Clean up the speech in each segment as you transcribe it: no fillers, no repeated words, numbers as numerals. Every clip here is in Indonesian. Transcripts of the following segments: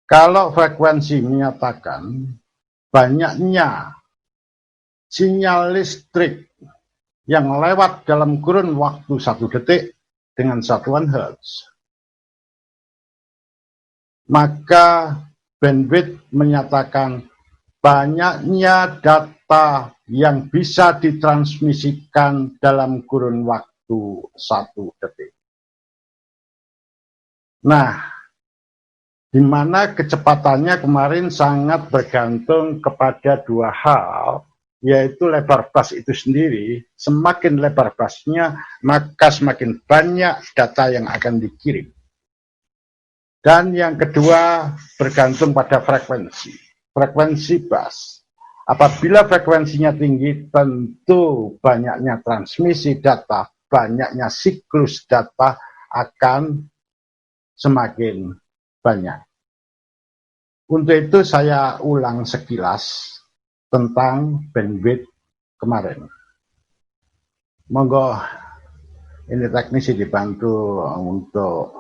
Kalau frekuensi menyatakan banyaknya sinyal listrik yang lewat dalam kurun waktu 1 detik dengan satuan Hertz, maka bandwidth menyatakan banyaknya data yang bisa ditransmisikan dalam kurun waktu 1 detik. Nah, di mana kecepatannya kemarin sangat bergantung kepada 2 hal, yaitu lebar bus itu sendiri. Semakin lebar busnya, maka semakin banyak data yang akan dikirim. Dan yang kedua, bergantung pada frekuensi bus. Apabila frekuensinya tinggi, tentu banyaknya transmisi data, banyaknya siklus data akan semakin banyak. Untuk itu saya ulang sekilas tentang bandwidth kemarin. Monggo ini teknisi dibantu untuk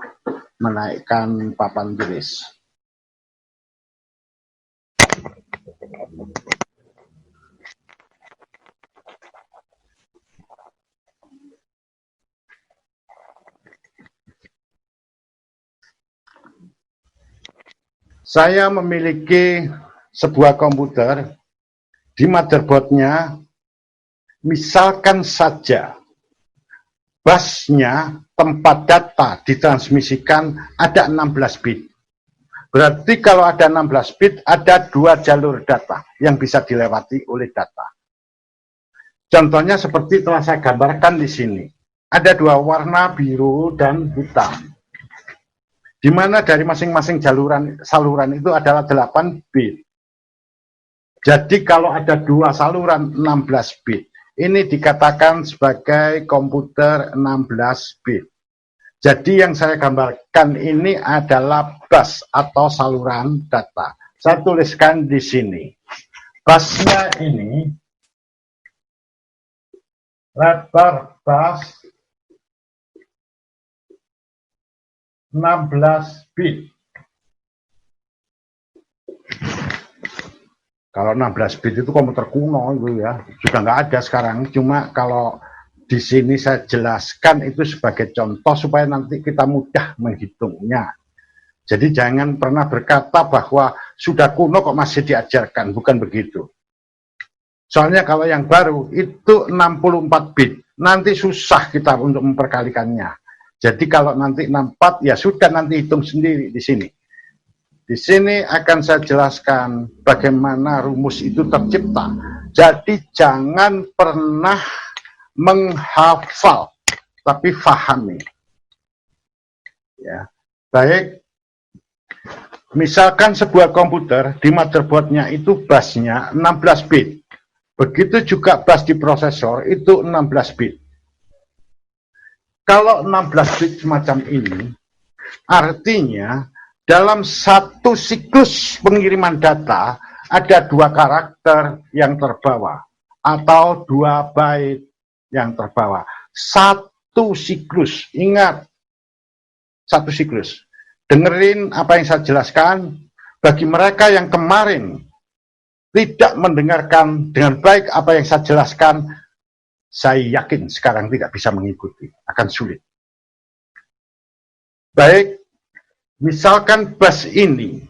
menaikkan papan tulis. Saya memiliki sebuah komputer, di motherboardnya misalkan saja busnya tempat data ditransmisikan ada 16 bit. Berarti kalau ada 16 bit, ada 2 jalur data yang bisa dilewati oleh data. Contohnya seperti telah saya gambarkan di sini. Ada 2 warna, biru dan hitam. Di mana dari masing-masing saluran itu adalah 8 bit. Jadi kalau ada 2 saluran 16 bit, ini dikatakan sebagai komputer 16 bit. Jadi yang saya gambarkan ini adalah bus atau saluran data. Saya tuliskan di sini. Busnya ini lebar bus 16 bit. Kalau 16 bit itu komputer kuno itu ya, sudah nggak ada sekarang. Cuma kalau di sini saya jelaskan itu sebagai contoh supaya nanti kita mudah menghitungnya. Jadi jangan pernah berkata bahwa sudah kuno kok masih diajarkan, bukan begitu. Soalnya kalau yang baru itu 64 bit, nanti susah kita untuk memperkalikannya. Jadi kalau nanti 64 ya sudah, nanti hitung sendiri di sini. Di sini akan saya jelaskan bagaimana rumus itu tercipta. Jadi jangan pernah menghafal, tapi fahami. Ya, baik. Misalkan sebuah komputer di motherboardnya itu busnya 16 bit. Begitu juga bus di prosesor itu 16 bit. Kalau 16 bit semacam ini, artinya dalam satu siklus pengiriman data ada 2 karakter yang terbawa atau 2 byte yang terbawa. Satu siklus, ingat, satu siklus. Dengerin apa yang saya jelaskan. Bagi mereka yang kemarin tidak mendengarkan dengan baik apa yang saya jelaskan, saya yakin sekarang tidak bisa mengikuti, akan sulit. Baik. Misalkan bus ini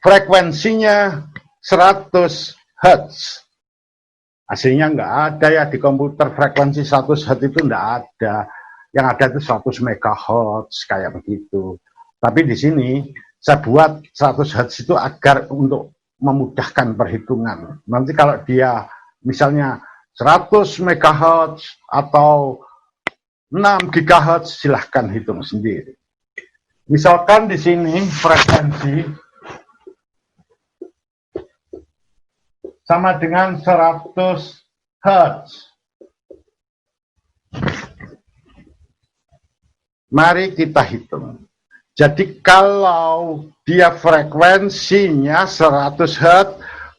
frekuensinya 100 Hz. Aslinya nggak ada ya di komputer, frekuensi 100 Hz itu nggak ada. Yang ada itu 100 MHz kayak begitu. Tapi di sini saya buat 100 Hz itu agar untuk memudahkan perhitungan. Nanti kalau dia misalnya 100 MHz atau 6 GHz silahkan hitung sendiri. Misalkan di sini frekuensi sama dengan 100 Hz. Mari kita hitung. Jadi kalau dia frekuensinya 100 Hz,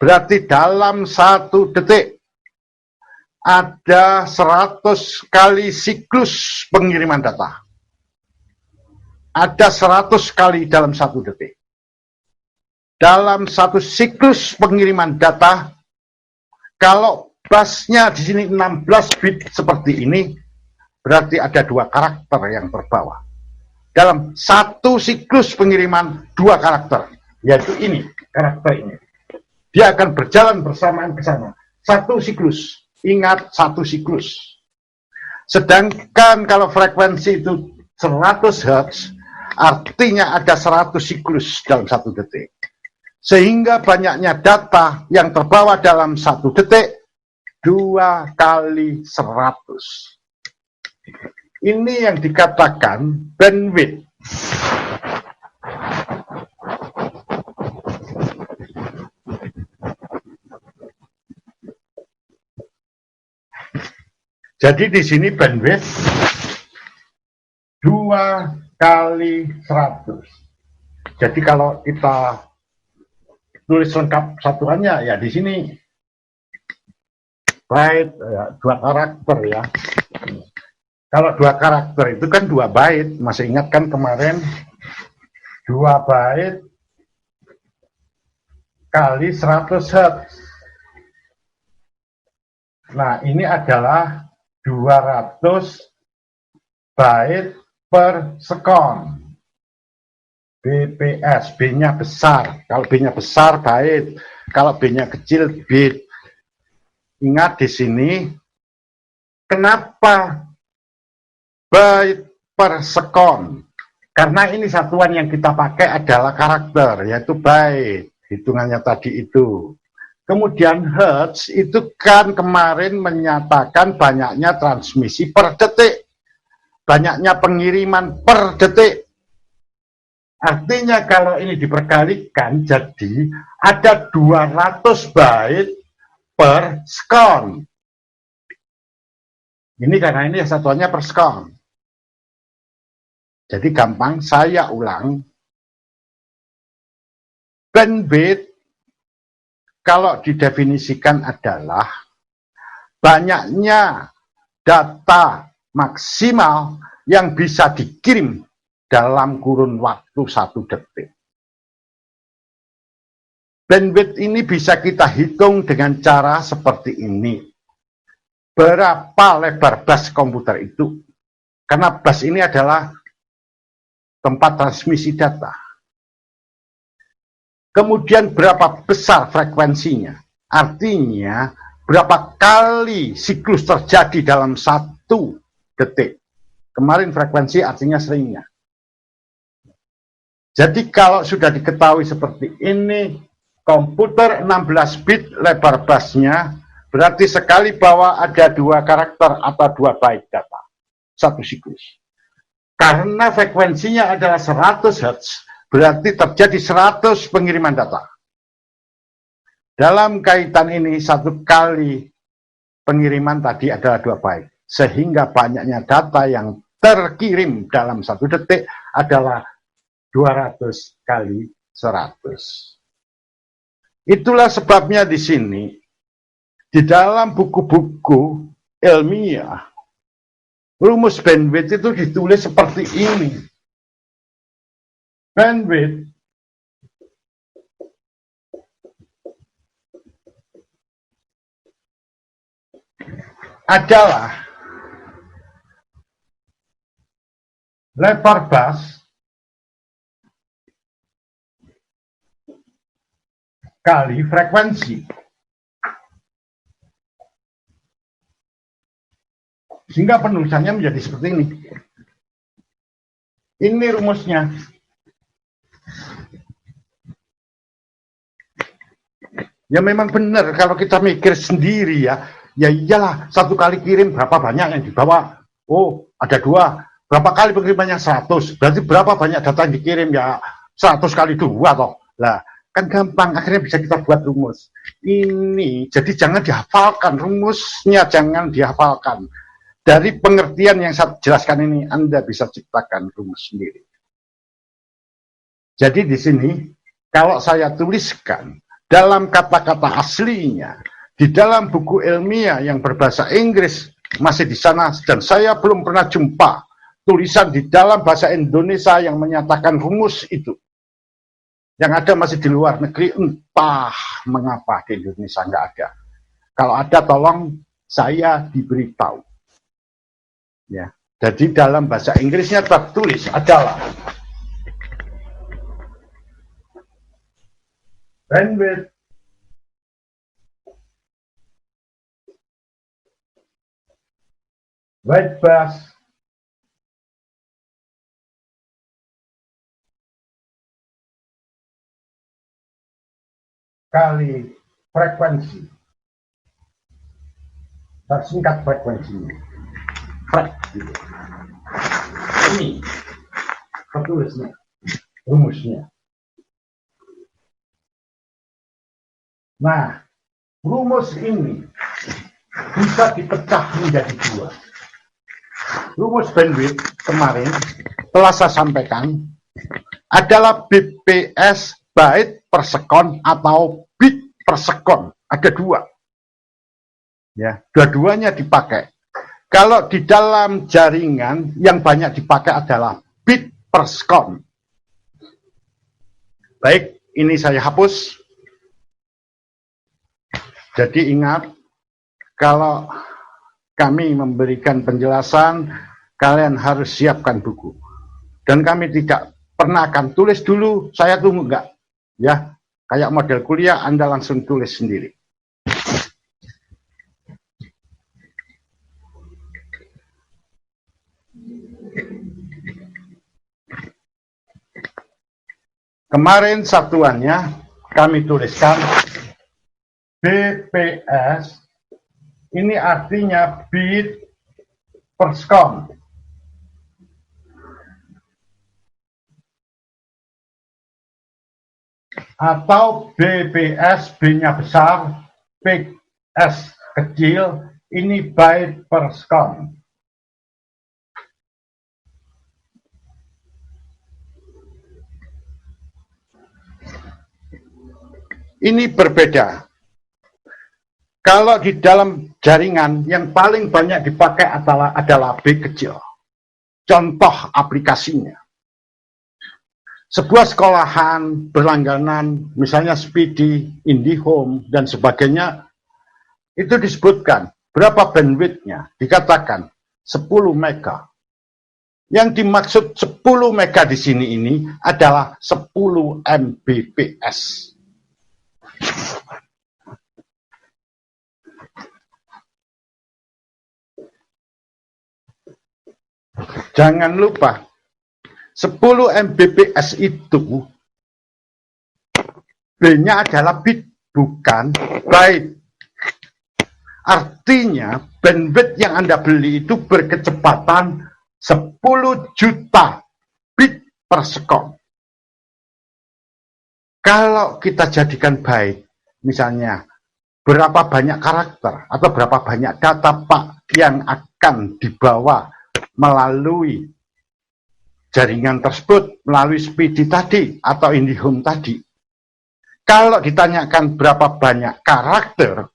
berarti dalam 1 detik ada 100 kali siklus pengiriman data. Ada 100 kali dalam 1 detik. dalam satu siklus pengiriman data, kalau busnya di sini 16 bit seperti ini, berarti ada 2 karakter yang terbawa. Dalam satu siklus pengiriman 2 karakter, yaitu ini, karakter ini. Dia akan berjalan bersamaan ke sana. Satu siklus, ingat satu siklus. Sedangkan kalau frekuensi itu 100 Hz, artinya ada 100 siklus dalam satu detik. Sehingga banyaknya data yang terbawa dalam satu detik 2 kali 100. Ini yang dikatakan bandwidth. Jadi di sini bandwidth 2 kali 100. Jadi kalau kita tulis lengkap satuannya ya di sini byte ya, 2 karakter ya. Kalau 2 karakter itu kan 2 byte, masih ingat kan kemarin 2 byte kali 100 Hz. Nah, ini adalah 200 byte per sekon. BPS, B-nya besar. Kalau B-nya besar, byte. Kalau B-nya kecil, bit. Ingat di sini, kenapa byte per sekon? Karena ini satuan yang kita pakai adalah karakter, yaitu byte. Hitungannya tadi itu. Kemudian Hertz itu kan kemarin menyatakan banyaknya transmisi per detik. Banyaknya pengiriman per detik. Artinya kalau ini diperkalikan jadi ada 200 byte per sekon. Ini karena ini satuannya per sekon. Jadi gampang saya ulang. Bandwidth kalau didefinisikan adalah banyaknya data maksimal yang bisa dikirim dalam kurun waktu 1 detik. Bandwidth ini bisa kita hitung dengan cara seperti ini. Berapa lebar bus komputer itu? Karena bus ini adalah tempat transmisi data. Kemudian berapa besar frekuensinya? Artinya berapa kali siklus terjadi dalam 1 detik. Kemarin frekuensi artinya seringnya. Jadi kalau sudah diketahui seperti ini, komputer 16 bit lebar busnya, berarti sekali bawa ada 2 karakter atau 2 byte data. 1 siklus. Karena frekuensinya adalah 100 Hz, berarti terjadi 100 pengiriman data. Dalam kaitan ini, 1 kali pengiriman tadi adalah 2 byte. Sehingga banyaknya data yang terkirim dalam 1 detik adalah 200 kali 100. Itulah sebabnya di sini, di dalam buku-buku ilmiah, rumus bandwidth itu ditulis seperti ini. Bandwidth adalah lebar bus kali frekuensi. Sehingga penulisannya menjadi seperti ini. Ini rumusnya. Ya memang benar kalau kita mikir sendiri ya. Ya iyalah, 1 kali kirim berapa banyak yang dibawa? Oh, ada 2. Berapa kali pengirimannya 100? Berarti berapa banyak data yang dikirim? Ya 100 kali 2 toh. Lah, kan gampang, akhirnya bisa kita buat rumus. Ini, jadi jangan dihafalkan, rumusnya jangan dihafalkan. Dari pengertian yang saya jelaskan ini, Anda bisa ciptakan rumus sendiri. Jadi di sini, kalau saya tuliskan dalam kata-kata aslinya, di dalam buku ilmiah yang berbahasa Inggris, masih di sana, dan saya belum pernah jumpa tulisan di dalam bahasa Indonesia yang menyatakan rumus itu. Yang ada masih di luar negeri, entah mengapa di Indonesia nggak ada. Kalau ada tolong saya diberitahu. Ya. Jadi dalam bahasa Inggrisnya tertulis adalah bandwidth white bus kali frekuensi. Tersingkat frekuensinya. Gitu. Ini tertulisnya, rumusnya. Nah, rumus ini bisa dipecah menjadi dua. Rumus bandwidth kemarin telah saya sampaikan adalah bps byte per sekon atau bit per sekon. Ada dua. Ya, dua-duanya dipakai. Kalau di dalam jaringan yang banyak dipakai adalah bit per sekon. Baik, ini saya hapus. Jadi ingat, kalau kami memberikan penjelasan, kalian harus siapkan buku. Dan kami tidak pernah akan tulis dulu, saya tunggu enggak. Ya, kayak model kuliah, Anda langsung tulis sendiri. Kemarin satuannya kami tuliskan BPS, ini artinya bit per sekon. Atau BPS, B-nya besar, PS kecil, ini byte per sekon. Ini berbeda. Kalau di dalam jaringan yang paling banyak dipakai adalah B kecil. Contoh aplikasinya. Sebuah sekolahan berlangganan, misalnya Speedy, IndiHome, dan sebagainya, itu disebutkan berapa bandwidthnya, dikatakan 10 mega. Yang dimaksud 10 mega di sini ini adalah 10 Mbps. Jangan lupa, 10 Mbps itu B-nya adalah bit, bukan byte. Artinya, bandwidth yang Anda beli itu berkecepatan 10 juta bit per sekon. Kalau kita jadikan byte, misalnya, berapa banyak karakter atau berapa banyak data Pak yang akan dibawa melalui jaringan tersebut, melalui Speedy tadi atau IndiHome tadi. Kalau ditanyakan berapa banyak karakter,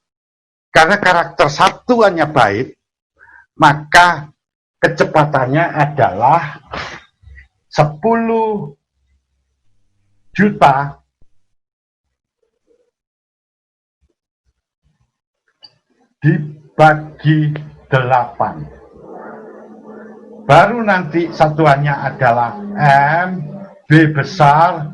karena karakter satuannya byte, maka kecepatannya adalah 10 juta dibagi 8. Baru nanti satuannya adalah M, B besar,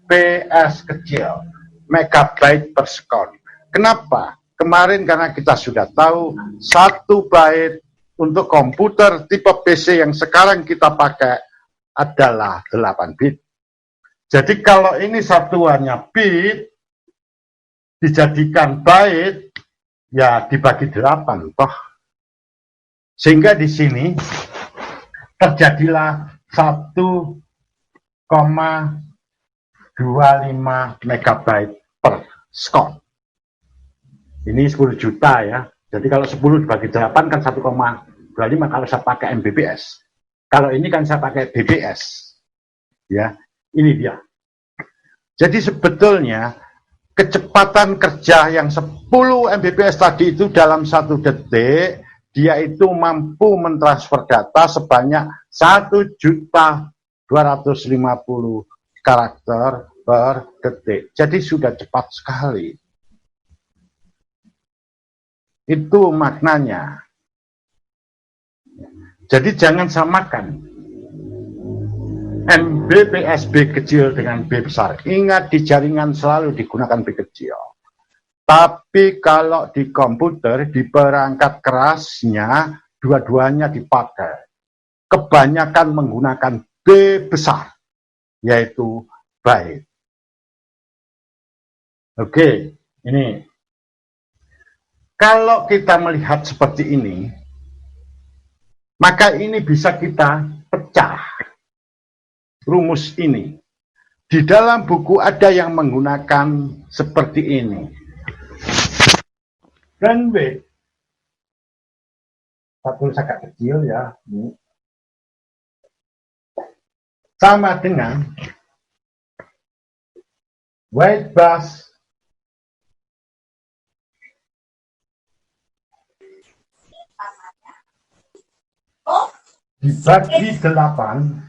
PS kecil, megabyte per sekon. Kenapa? Kemarin karena kita sudah tahu 1 byte untuk komputer tipe PC yang sekarang kita pakai adalah 8 bit. Jadi kalau ini satuannya bit, dijadikan byte, ya dibagi 8 toh. Sehingga di sini terjadilah 1,25 megabyte per sekon. Ini 10 juta ya. Jadi kalau 10 dibagi 8 kan 1,25 kalau saya pakai Mbps. Kalau ini kan saya pakai BPS. Ya, ini dia. Jadi sebetulnya kecepatan kerja yang 10 Mbps tadi itu dalam 1 detik, dia itu mampu mentransfer data sebanyak 1.250.000 karakter per detik. Jadi sudah cepat sekali. Itu maknanya. Jadi jangan samakan MB/PSB kecil dengan B besar. Ingat, di jaringan selalu digunakan B kecil. Tapi kalau di komputer, di perangkat kerasnya, dua-duanya dipakai. Kebanyakan menggunakan B besar, yaitu byte. Oke, ini. Kalau kita melihat seperti ini, maka ini bisa kita pecah. Rumus ini. Di dalam buku ada yang menggunakan seperti ini. Bandwidth, satu agak kecil ya, ini. Sama dengan white bus dibagi 8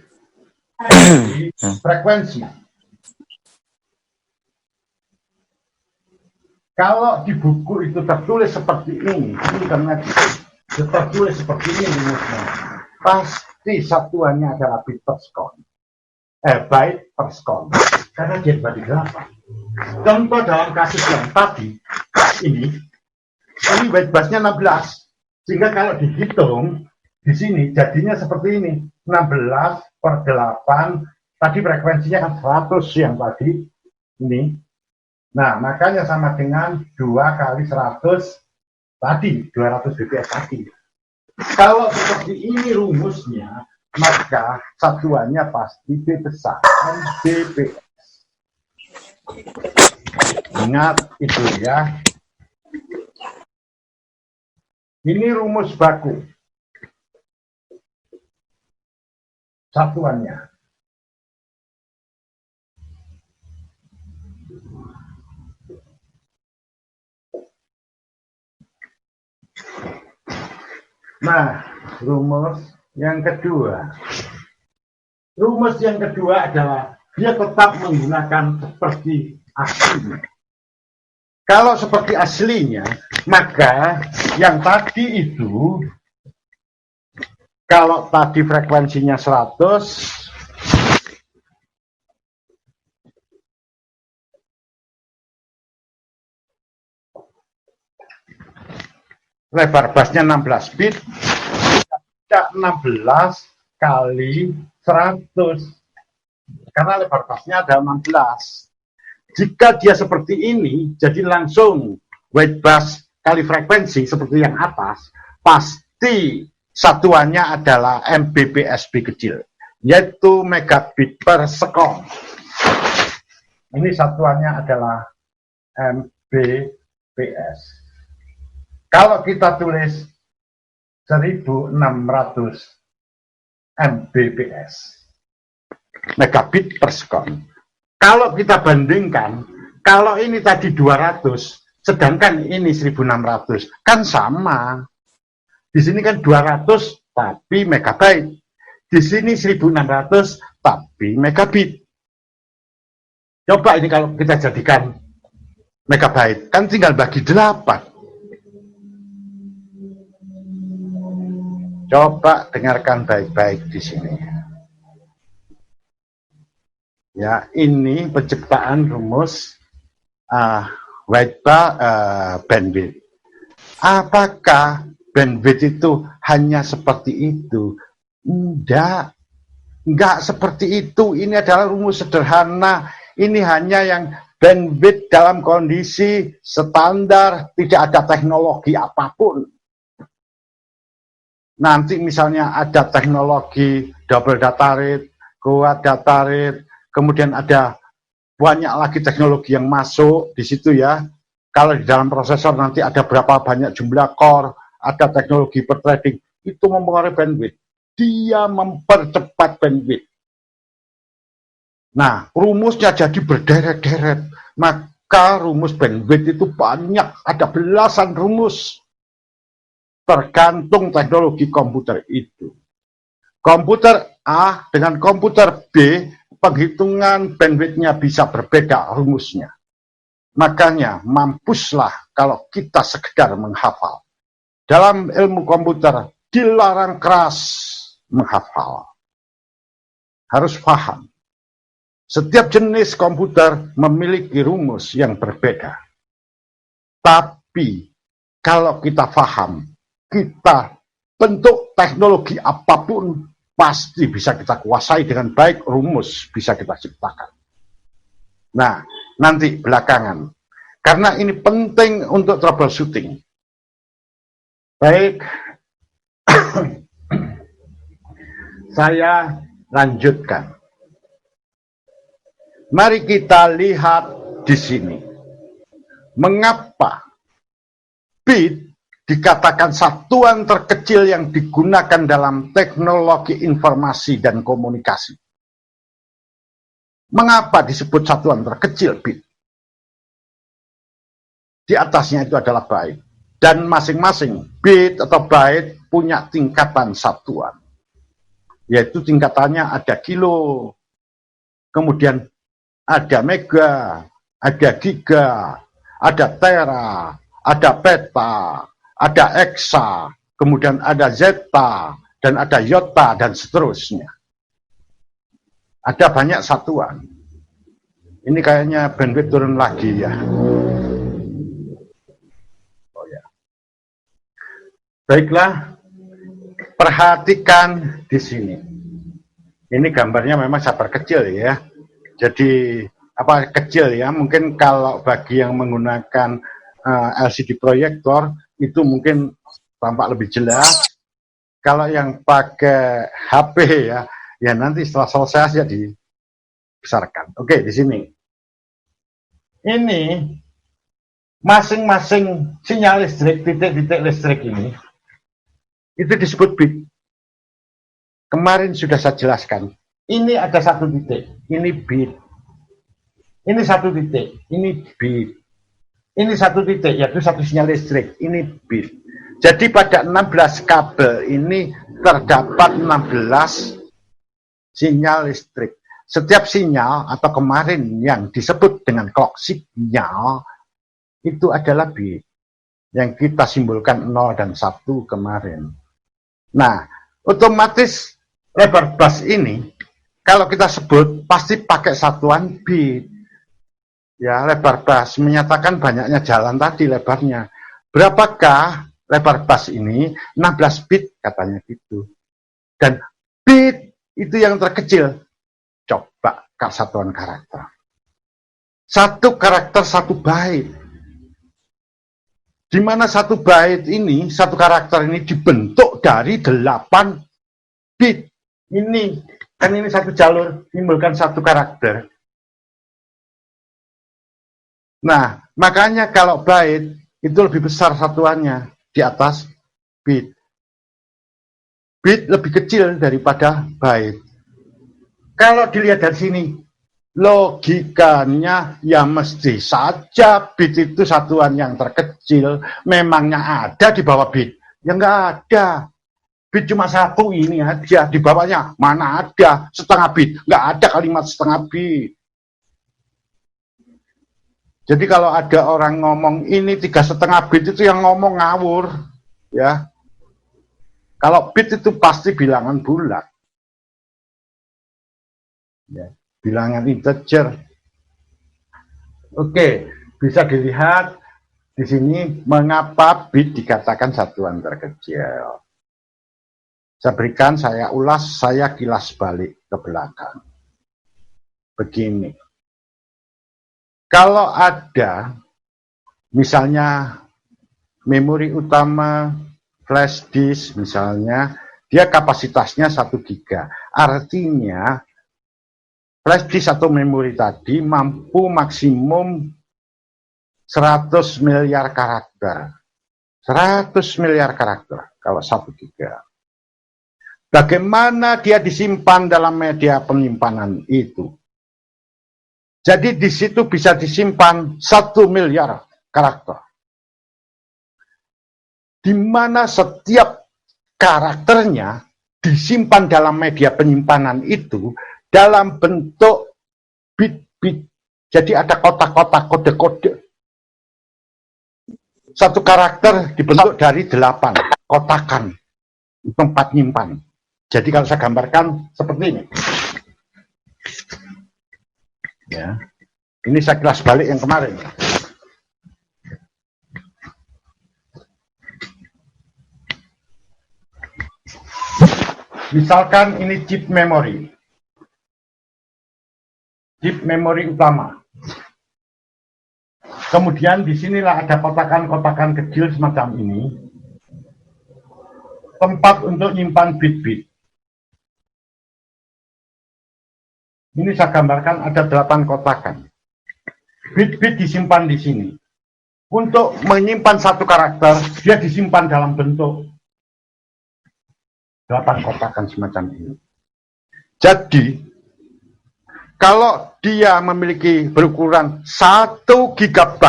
frekuensi. Kalau di buku itu tertulis seperti ini tertulis seperti ini rumusnya, pasti satuannya adalah bit per second. Byte per second. Karena dia dibagi 8. Contoh dalam kasus yang tadi, ini white busnya 16. Sehingga kalau dihitung, di sini jadinya seperti ini. 16 per 8, tadi frekuensinya kan 100 yang tadi. Ini. Nah, makanya sama dengan 2 kali 100 tadi, 200 bps tadi. Kalau seperti ini rumusnya, maka satuannya pasti B besar, MBPS. Ingat itu ya. Ini rumus baku. Satuannya. Nah, rumus yang kedua. Rumus yang kedua adalah dia tetap menggunakan seperti aslinya. Kalau seperti aslinya, maka yang tadi itu, kalau tadi frekuensinya 100, lebar busnya 16 bit, 16 kali 100, karena lebar busnya ada 16. Jika dia seperti ini, jadi langsung white bus kali frekuensi seperti yang atas, pasti satuannya adalah MBPSB kecil, yaitu megabit per second. Ini satuannya adalah MBPS. Kalau kita tulis 1600 Mbps, megabit per second. Kalau kita bandingkan, kalau ini tadi 200, sedangkan ini 1600, kan sama. Di sini kan 200 tapi megabyte. Di sini 1600 tapi megabit. Coba ini kalau kita jadikan megabyte, kan tinggal bagi 8. Coba dengarkan baik-baik di sini. Ya, ini penciptaan rumus bandwidth. Apakah bandwidth itu hanya seperti itu? Enggak seperti itu. Ini adalah rumus sederhana. Ini hanya yang bandwidth dalam kondisi standar, tidak ada teknologi apapun. Nanti misalnya ada teknologi double data rate, quad data rate, kemudian ada banyak lagi teknologi yang masuk di situ ya. Kalau di dalam prosesor nanti ada berapa banyak jumlah core, ada teknologi per threading, itu mempengaruhi bandwidth. Dia mempercepat bandwidth. Nah, rumusnya jadi berderet-deret. Maka rumus bandwidth itu banyak, ada belasan rumus. Tergantung teknologi komputer itu. Komputer A dengan komputer B, penghitungan bandwidth-nya bisa berbeda rumusnya. Makanya mampuslah kalau kita sekedar menghafal. Dalam ilmu komputer dilarang keras menghafal. Harus paham. Setiap jenis komputer memiliki rumus yang berbeda. Tapi kalau kita paham, kita bentuk teknologi apapun pasti bisa kita kuasai dengan baik, rumus bisa kita ciptakan. Nah, nanti belakangan. Karena ini penting untuk troubleshooting. Baik, saya lanjutkan. Mari kita lihat di sini. Mengapa bit dikatakan satuan terkecil yang digunakan dalam teknologi informasi dan komunikasi? Mengapa disebut satuan terkecil bit? Di atasnya itu adalah byte. Dan masing-masing bit atau byte punya tingkatan satuan. Yaitu tingkatannya ada kilo, kemudian ada mega, ada giga, ada tera, ada peta, ada eksa, kemudian ada zeta, dan ada iota, dan seterusnya. Ada banyak satuan. Ini kayaknya bandwidth turun lagi ya. Oh ya. Baiklah, perhatikan di sini. Ini gambarnya memang sabar kecil ya. Jadi apa kecil ya? Mungkin kalau bagi yang menggunakan LCD proyektor itu mungkin tampak lebih jelas. Kalau yang pakai HP ya nanti setelah selesai saja dibesarkan. Oke, di sini. Ini masing-masing sinyal listrik, titik-titik listrik ini itu disebut bit. Kemarin sudah saya jelaskan. Ini ada satu titik, ini bit. Ini satu titik, ini bit. Ini satu titik, yaitu satu sinyal listrik, ini bit. Jadi pada 16 kabel ini terdapat 16 sinyal listrik. Setiap sinyal atau kemarin yang disebut dengan clock signal itu adalah bit. Yang kita simbolkan 0 dan 1 kemarin. Nah, otomatis lebar bus ini kalau kita sebut pasti pakai satuan bit. Ya, lebar bus menyatakan banyaknya jalan tadi lebarnya. Berapakah lebar bus ini? 16 bit katanya gitu. Dan bit itu yang terkecil. Coba satuan karakter. Satu karakter satu byte. Di mana satu byte ini, satu karakter ini dibentuk dari 8 bit. Ini kan ini satu jalur menimbulkan satu karakter. Nah, makanya kalau byte itu lebih besar satuannya di atas bit. Bit lebih kecil daripada byte. Kalau dilihat dari sini, logikanya ya mesti saja bit itu satuan yang terkecil. Memangnya ada di bawah bit? Ya nggak ada. Bit cuma satu ini aja, di bawahnya mana ada setengah bit, nggak ada kalimat setengah bit. Jadi kalau ada orang ngomong ini 3,5 bit itu yang ngomong ngawur, ya. Kalau bit itu pasti bilangan bulat, ya, bilangan integer. Oke, bisa dilihat di sini mengapa bit dikatakan satuan terkecil. Saya ulas, saya kilas balik ke belakang. Begini. Kalau ada, misalnya memori utama, flash disk misalnya, dia kapasitasnya 1 giga. Artinya, flash disk atau memori tadi mampu maksimum 100 miliar karakter. 100 miliar karakter kalau 1 giga. Bagaimana dia disimpan dalam media penyimpanan itu? Jadi di situ bisa disimpan 1 miliar karakter. Di mana setiap karakternya disimpan dalam media penyimpanan itu dalam bentuk bit-bit. Jadi ada kotak-kotak, kode-kode. Satu karakter dibentuk dari 8 kotakan tempat nyimpan. Jadi kalau saya gambarkan seperti ini. Ya. Ini saya kelas balik yang kemarin. Misalkan ini chip memori. Chip memori utama. Kemudian disinilah ada kotakan-kotakan kecil semacam ini. Tempat untuk nyimpan bit-bit. Ini saya gambarkan ada 8 kotakan. Bit-bit disimpan di sini. Untuk menyimpan satu karakter, dia disimpan dalam bentuk 8 kotakan semacam ini. Jadi, kalau dia memiliki berukuran 1 GB,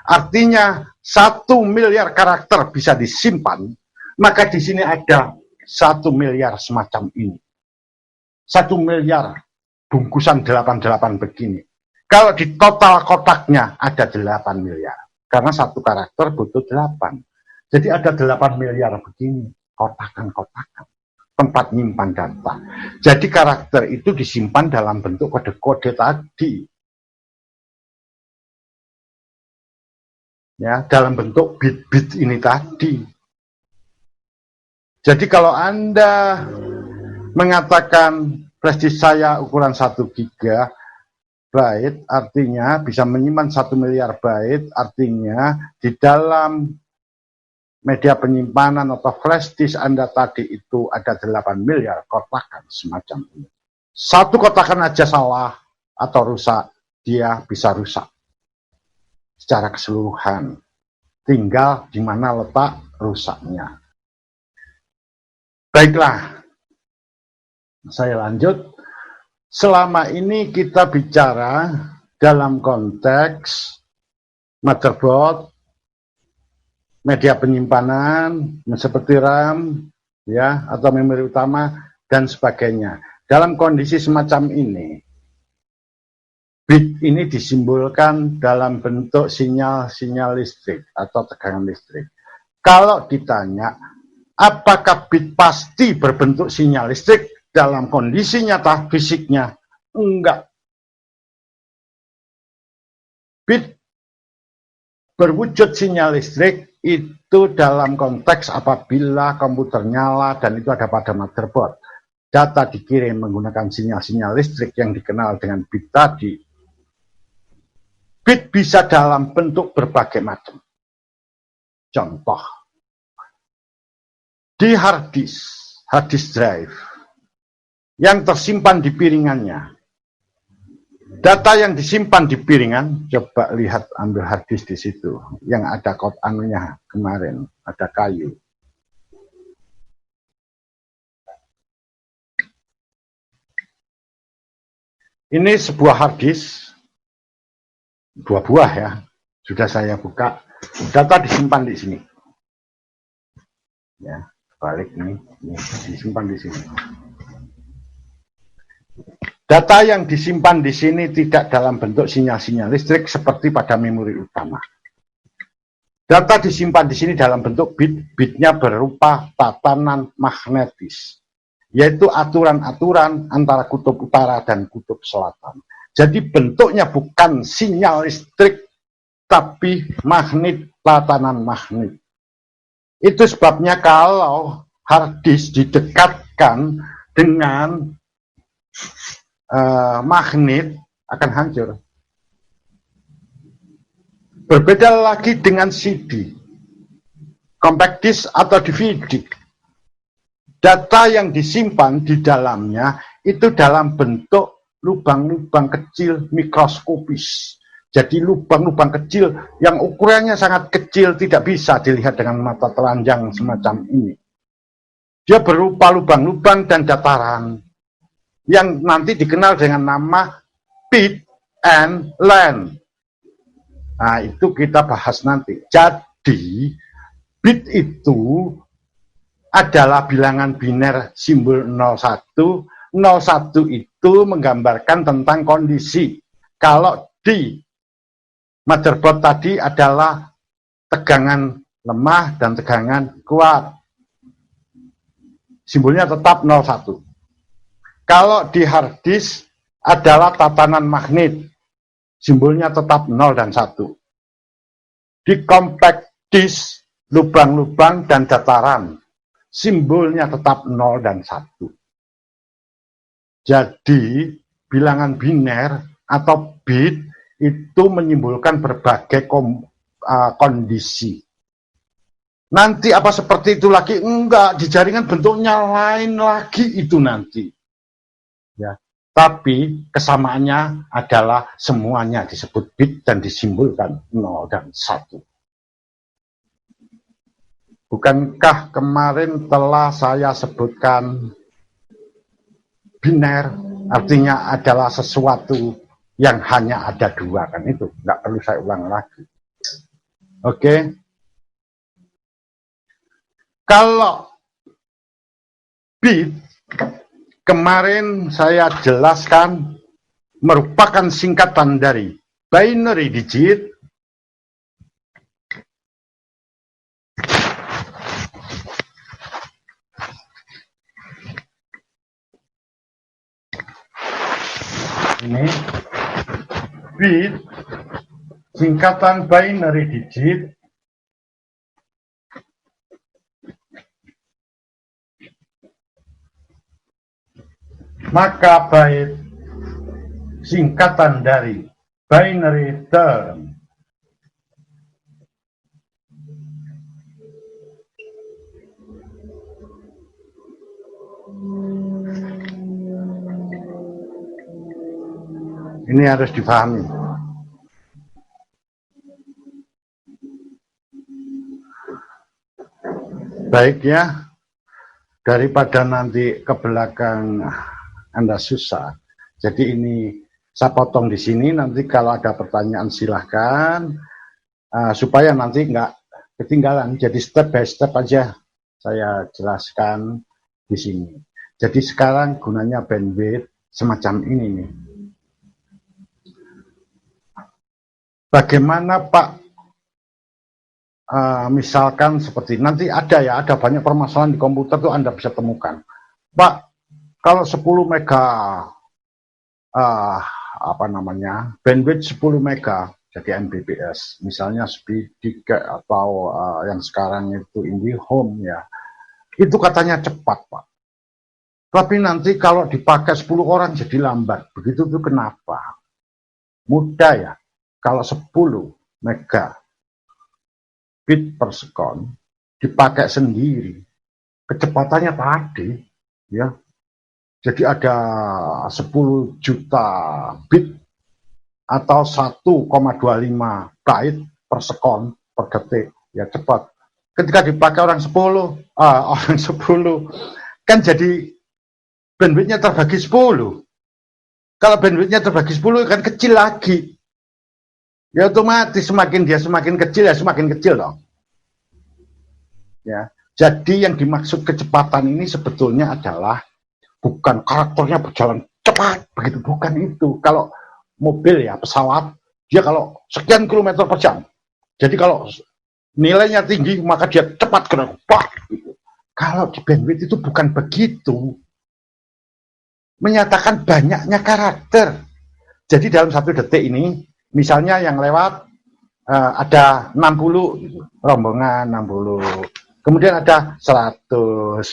artinya 1 miliar karakter bisa disimpan, maka di sini ada 1 miliar semacam ini. 1 miliar bungkusan 88 begini. Kalau di total kotaknya ada 8 miliar. Karena satu karakter butuh 8. Jadi ada 8 miliar begini, kotakan-kotakan. Tempat nyimpan data. Jadi karakter itu disimpan dalam bentuk kode-kode tadi. Ya, dalam bentuk bit-bit ini tadi. Jadi kalau Anda mengatakan flash disk saya ukuran 1 GB, artinya bisa menyimpan 1 miliar byte, artinya di dalam media penyimpanan atau flash disk Anda tadi itu ada 8 miliar kotakan semacam ini. Satu kotakan aja salah atau rusak, dia bisa rusak secara keseluruhan. Tinggal di mana letak rusaknya. Baiklah, saya lanjut. Selama ini kita bicara dalam konteks motherboard, media penyimpanan seperti RAM, ya, atau memori utama dan sebagainya. Dalam kondisi semacam ini, bit ini disimbolkan dalam bentuk sinyal-sinyal listrik atau tegangan listrik. Kalau ditanya, apakah bit pasti berbentuk sinyal listrik dalam kondisi nyata fisiknya? Enggak. Bit berwujud sinyal listrik itu dalam konteks apabila komputer nyala dan itu ada pada motherboard. Data dikirim menggunakan sinyal-sinyal listrik yang dikenal dengan bit tadi. Bit bisa dalam bentuk berbagai macam. Contoh, di hard disk drive, yang tersimpan di piringannya. Data yang disimpan di piringan, coba lihat, ambil hard disk di situ, yang ada kod anunya kemarin, ada kayu. Ini sebuah hard disk, 2 buah ya, sudah saya buka. Data disimpan di sini. Ya, balik nih, disimpan di sini. Data yang disimpan di sini tidak dalam bentuk sinyal-sinyal listrik seperti pada memori utama. Data disimpan di sini dalam bentuk bit, bitnya berupa tatanan magnetis, yaitu aturan-aturan antara kutub utara dan kutub selatan. Jadi bentuknya bukan sinyal listrik, tapi magnet, tatanan magnet. Itu sebabnya kalau hard disk didekatkan dengan magnet akan hancur. Berbeda lagi dengan CD, compact disk atau DVD. Data yang disimpan di dalamnya itu dalam bentuk lubang-lubang kecil mikroskopis. Jadi lubang-lubang kecil yang ukurannya sangat kecil, tidak bisa dilihat dengan mata telanjang semacam ini. Dia berupa lubang-lubang dan dataran yang nanti dikenal dengan nama bit and line. Nah, itu kita bahas nanti. Jadi, bit itu adalah bilangan biner simbol 01. 01 itu menggambarkan tentang kondisi. Kalau di motherboard tadi adalah tegangan lemah dan tegangan kuat. Simbolnya tetap 01. Kalau di hard disk adalah tatanan magnet. Simbolnya tetap 0 dan 1. Di compact disk, lubang-lubang dan dataran, simbolnya tetap 0 dan 1. Jadi, bilangan biner atau bit itu menyimbolkan berbagai kondisi. Nanti apa seperti itu lagi? Enggak, di jaringan bentuknya lain lagi itu nanti. Ya. Tapi kesamaannya adalah semuanya disebut bit dan disimbolkan 0 dan 1. Bukankah kemarin telah saya sebutkan biner artinya adalah sesuatu yang hanya ada dua, kan itu? Nggak perlu saya ulang lagi. Oke. Kalau bit, kemarin saya jelaskan merupakan singkatan dari binary digit, ini bit, singkatan binary digit, maka byte singkatan dari binary term. Ini harus dipahami. Baik ya, daripada nanti ke belakang Anda susah. Jadi ini saya potong di sini, nanti kalau ada pertanyaan silahkan, supaya nanti nggak ketinggalan. Jadi step by step aja saya jelaskan di sini. Jadi sekarang gunanya bandwidth semacam ini nih. Bagaimana Pak? Misalkan seperti nanti ada banyak permasalahan di komputer tuh Anda bisa temukan. Pak, kalau 10 mega bandwidth 10 mega jadi Mbps, misalnya speed atau yang sekarang itu IndiHome ya, itu katanya cepat Pak. Tapi nanti kalau dipakai 10 orang jadi lambat. Begitu tuh kenapa? Mudah ya. Kalau 10 mega bit per second dipakai sendiri, kecepatannya tadi ya. Jadi ada 10 juta bit atau 1,25 byte per second per detik, ya cepat. Ketika dipakai orang 10 kan jadi bandwidthnya terbagi 10. Kalau bandwidthnya terbagi 10 kan kecil lagi. Ya otomatis semakin kecil ya semakin kecil dong. Ya. Jadi yang dimaksud kecepatan ini sebetulnya adalah bukan karakternya berjalan cepat begitu, bukan itu. Kalau mobil ya, pesawat, dia kalau sekian kilometer per jam. Jadi kalau nilainya tinggi maka dia cepat gerak. Gitu. Kalau di bandwidth itu bukan begitu. Menyatakan banyaknya karakter. Jadi dalam 1 detik ini misalnya yang lewat ada 60 gitu, rombongan 60. Kemudian ada 100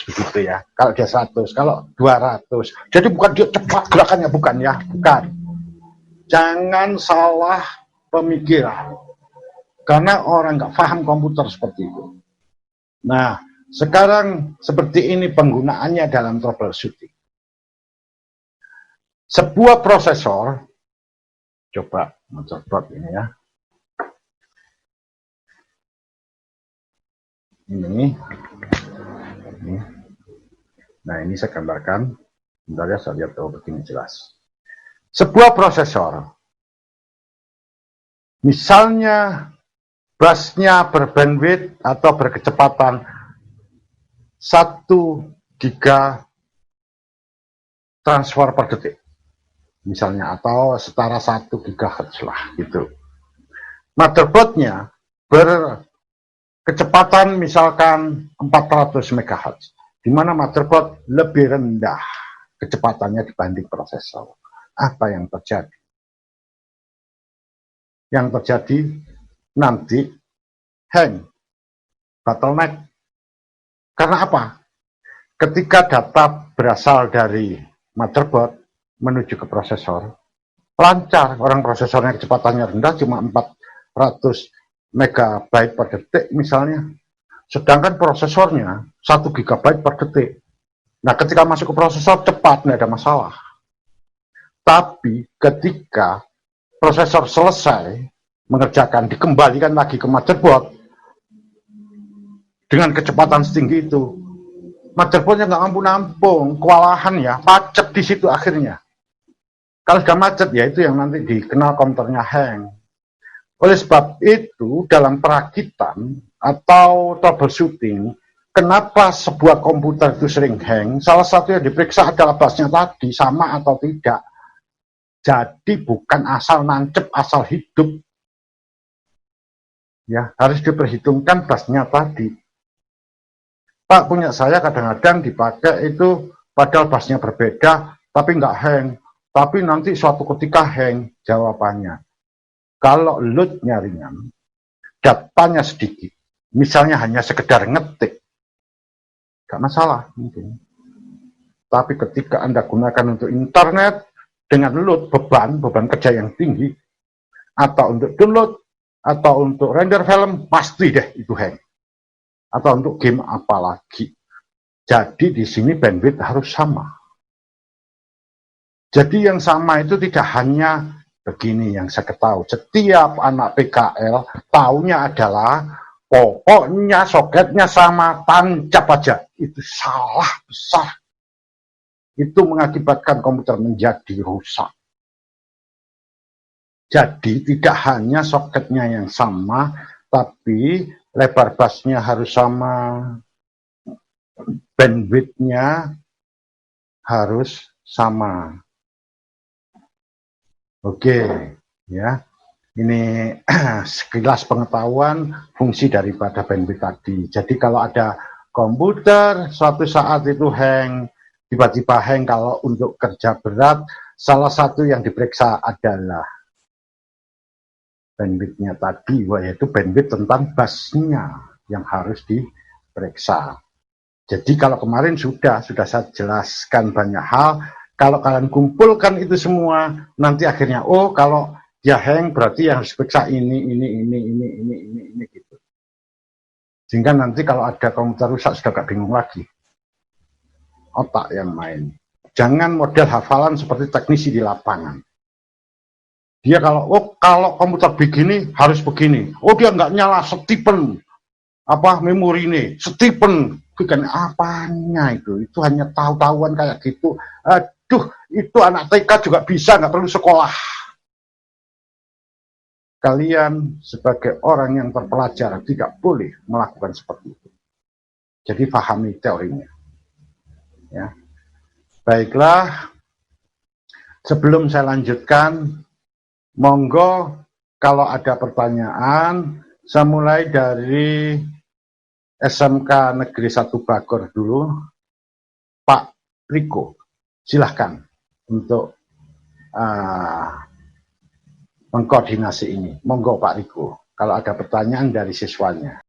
begitu ya. Kalau dia 100, kalau 200. Jadi bukan dia cepat gerakannya, bukan ya, bukan. Jangan salah pemikiran. Karena orang nggak paham komputer seperti itu. Nah, sekarang seperti ini penggunaannya dalam troubleshooting. Sebuah prosesor, coba mencoba ini ya. Ini. Nah, ini saya gambarkan. Bentar ya, saya lihat begini jelas. Sebuah prosesor, misalnya busnya berbandwidth atau berkecepatan 1 giga transfer per detik misalnya, atau setara 1 GHz lah gitu. Motherboardnya berkecepatan misalkan 400 MHz, di mana motherboard lebih rendah kecepatannya dibanding prosesor. Apa yang terjadi? Yang terjadi nanti hang, bottleneck. Karena apa? Ketika data berasal dari motherboard menuju ke prosesor, lancar. Orang prosesornya kecepatannya rendah, cuma 400 megabyte per detik misalnya. Sedangkan prosesornya 1 gigabyte per detik. Nah, ketika masuk ke prosesor cepat, nggak ada masalah. Tapi ketika prosesor selesai mengerjakan, dikembalikan lagi ke motherboard dengan kecepatan setinggi itu, motherboardnya nggak mampu nampung, kewalahan ya, macet di situ akhirnya. Kalau sudah macet, ya itu yang nanti dikenal komputernya hang. Oleh sebab itu, dalam perakitan atau troubleshooting, kenapa sebuah komputer itu sering hang? Salah satu yang diperiksa adalah busnya tadi, sama atau tidak. Jadi bukan asal nancep, asal hidup. Ya, harus diperhitungkan busnya tadi. Pak, punya saya kadang-kadang dipakai itu, padahal busnya berbeda, tapi nggak hang. Tapi nanti suatu ketika hang. Jawabannya, kalau loadnya ringan, datanya sedikit, misalnya hanya sekedar ngetik, nggak masalah mungkin. Tapi ketika Anda gunakan untuk internet, dengan load beban kerja yang tinggi, atau untuk download, atau untuk render film, pasti deh itu hang. Atau untuk game apalagi. Jadi di sini bandwidth harus sama. Jadi yang sama itu tidak hanya begini yang saya ketahui. Setiap anak PKL taunya adalah pokoknya soketnya sama, tancap aja. Itu salah besar. Itu mengakibatkan komputer menjadi rusak. Jadi tidak hanya soketnya yang sama, tapi lebar busnya harus sama, bandwidth-nya harus sama. Oke, ya. Ini sekilas pengetahuan fungsi daripada bandwidth tadi. Jadi kalau ada komputer suatu saat itu hang, tiba-tiba hang kalau untuk kerja berat, salah satu yang diperiksa adalah bandwidth-nya tadi, yaitu bandwidth tentang busnya yang harus diperiksa. Jadi kalau kemarin sudah saya jelaskan banyak hal. Kalau kalian kumpulkan itu semua, nanti akhirnya, oh kalau dia hang berarti yang harus diperiksa ini gitu. Sehingga nanti kalau ada komputer rusak sudah gak bingung lagi. Otak yang main. Jangan model hafalan seperti teknisi di lapangan. Dia kalau komputer begini harus begini. Oh dia nggak nyala Stephen memori ini Stephen bukan apanya itu hanya tahu-tahuan kayak gitu. Aduh, itu anak TK juga bisa, nggak perlu sekolah. Kalian sebagai orang yang terpelajar tidak boleh melakukan seperti itu. Jadi pahami teorinya. Ya. Baiklah, sebelum saya lanjutkan, monggo kalau ada pertanyaan, saya mulai dari SMK Negeri 1 Bogor dulu. Pak Riko, silahkan untuk mengkoordinasi ini. Monggo Pak Riko, kalau ada pertanyaan dari siswanya.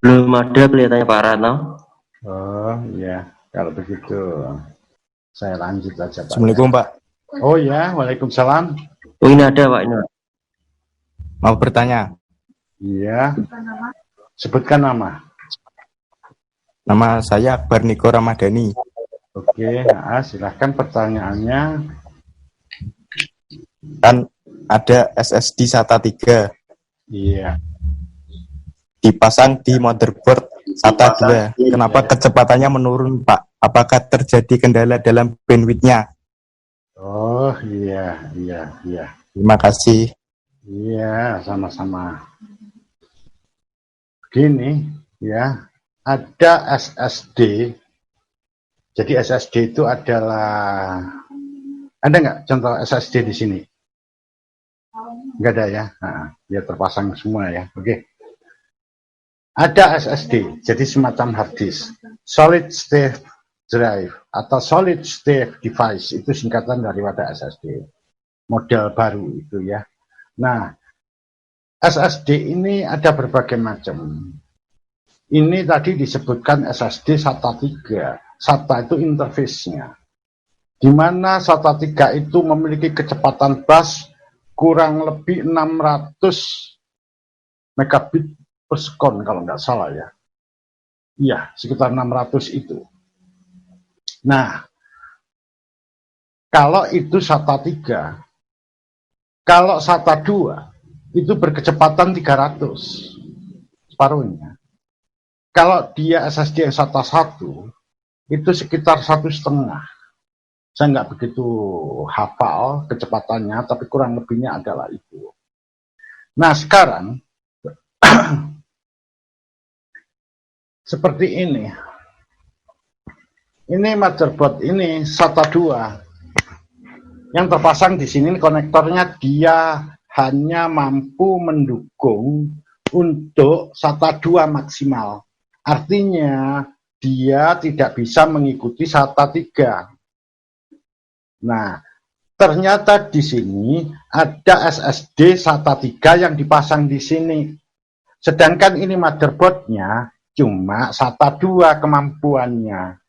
Belum ada kelihatannya Pak Ratno. Oh iya, kalau begitu saya lanjut aja Pak. Assalamualaikum Pak. Oh ya, waalaikumsalam. Oh ini ada Pak, ini. Mau bertanya. Iya. Sebutkan nama. Nama saya Akbar Niko Ramadhani. Oke, silahkan pertanyaannya. Kan ada SSD SATA 3. Iya. Dipasang di motherboard SATA 2. Kenapa kecepatannya menurun, Pak? Apakah terjadi kendala dalam bandwidth-nya? Oh, iya. Terima kasih. Iya, sama-sama. Begini, ya, ada SSD. Jadi SSD itu adalah, ada nggak contoh SSD di sini? Nggak ada ya, nah, dia terpasang semua ya. Oke. Ada SSD, jadi semacam hard disk, solid state drive atau solid state device, itu singkatan daripada SSD. Model baru itu ya. Nah, SSD ini ada berbagai macam. Ini tadi disebutkan SSD SATA 3. SATA itu interface-nya. Di mana SATA 3 itu memiliki kecepatan bus kurang lebih 600 megabit per second kalau nggak salah ya. Iya, sekitar 600 itu. Nah, kalau itu SATA 3, kalau SATA 2 itu berkecepatan 300 separuhnya. Kalau dia SSD yang SATA 1 itu sekitar 1,5. Saya nggak begitu hafal kecepatannya, tapi kurang lebihnya adalah itu. Nah sekarang seperti ini. Ini motherboard ini SATA 2. Yang terpasang di sini konektornya dia hanya mampu mendukung untuk SATA 2 maksimal. Artinya dia tidak bisa mengikuti SATA 3. Nah, ternyata di sini ada SSD SATA 3 yang dipasang di sini. Sedangkan ini motherboardnya cuma SATA 2 kemampuannya.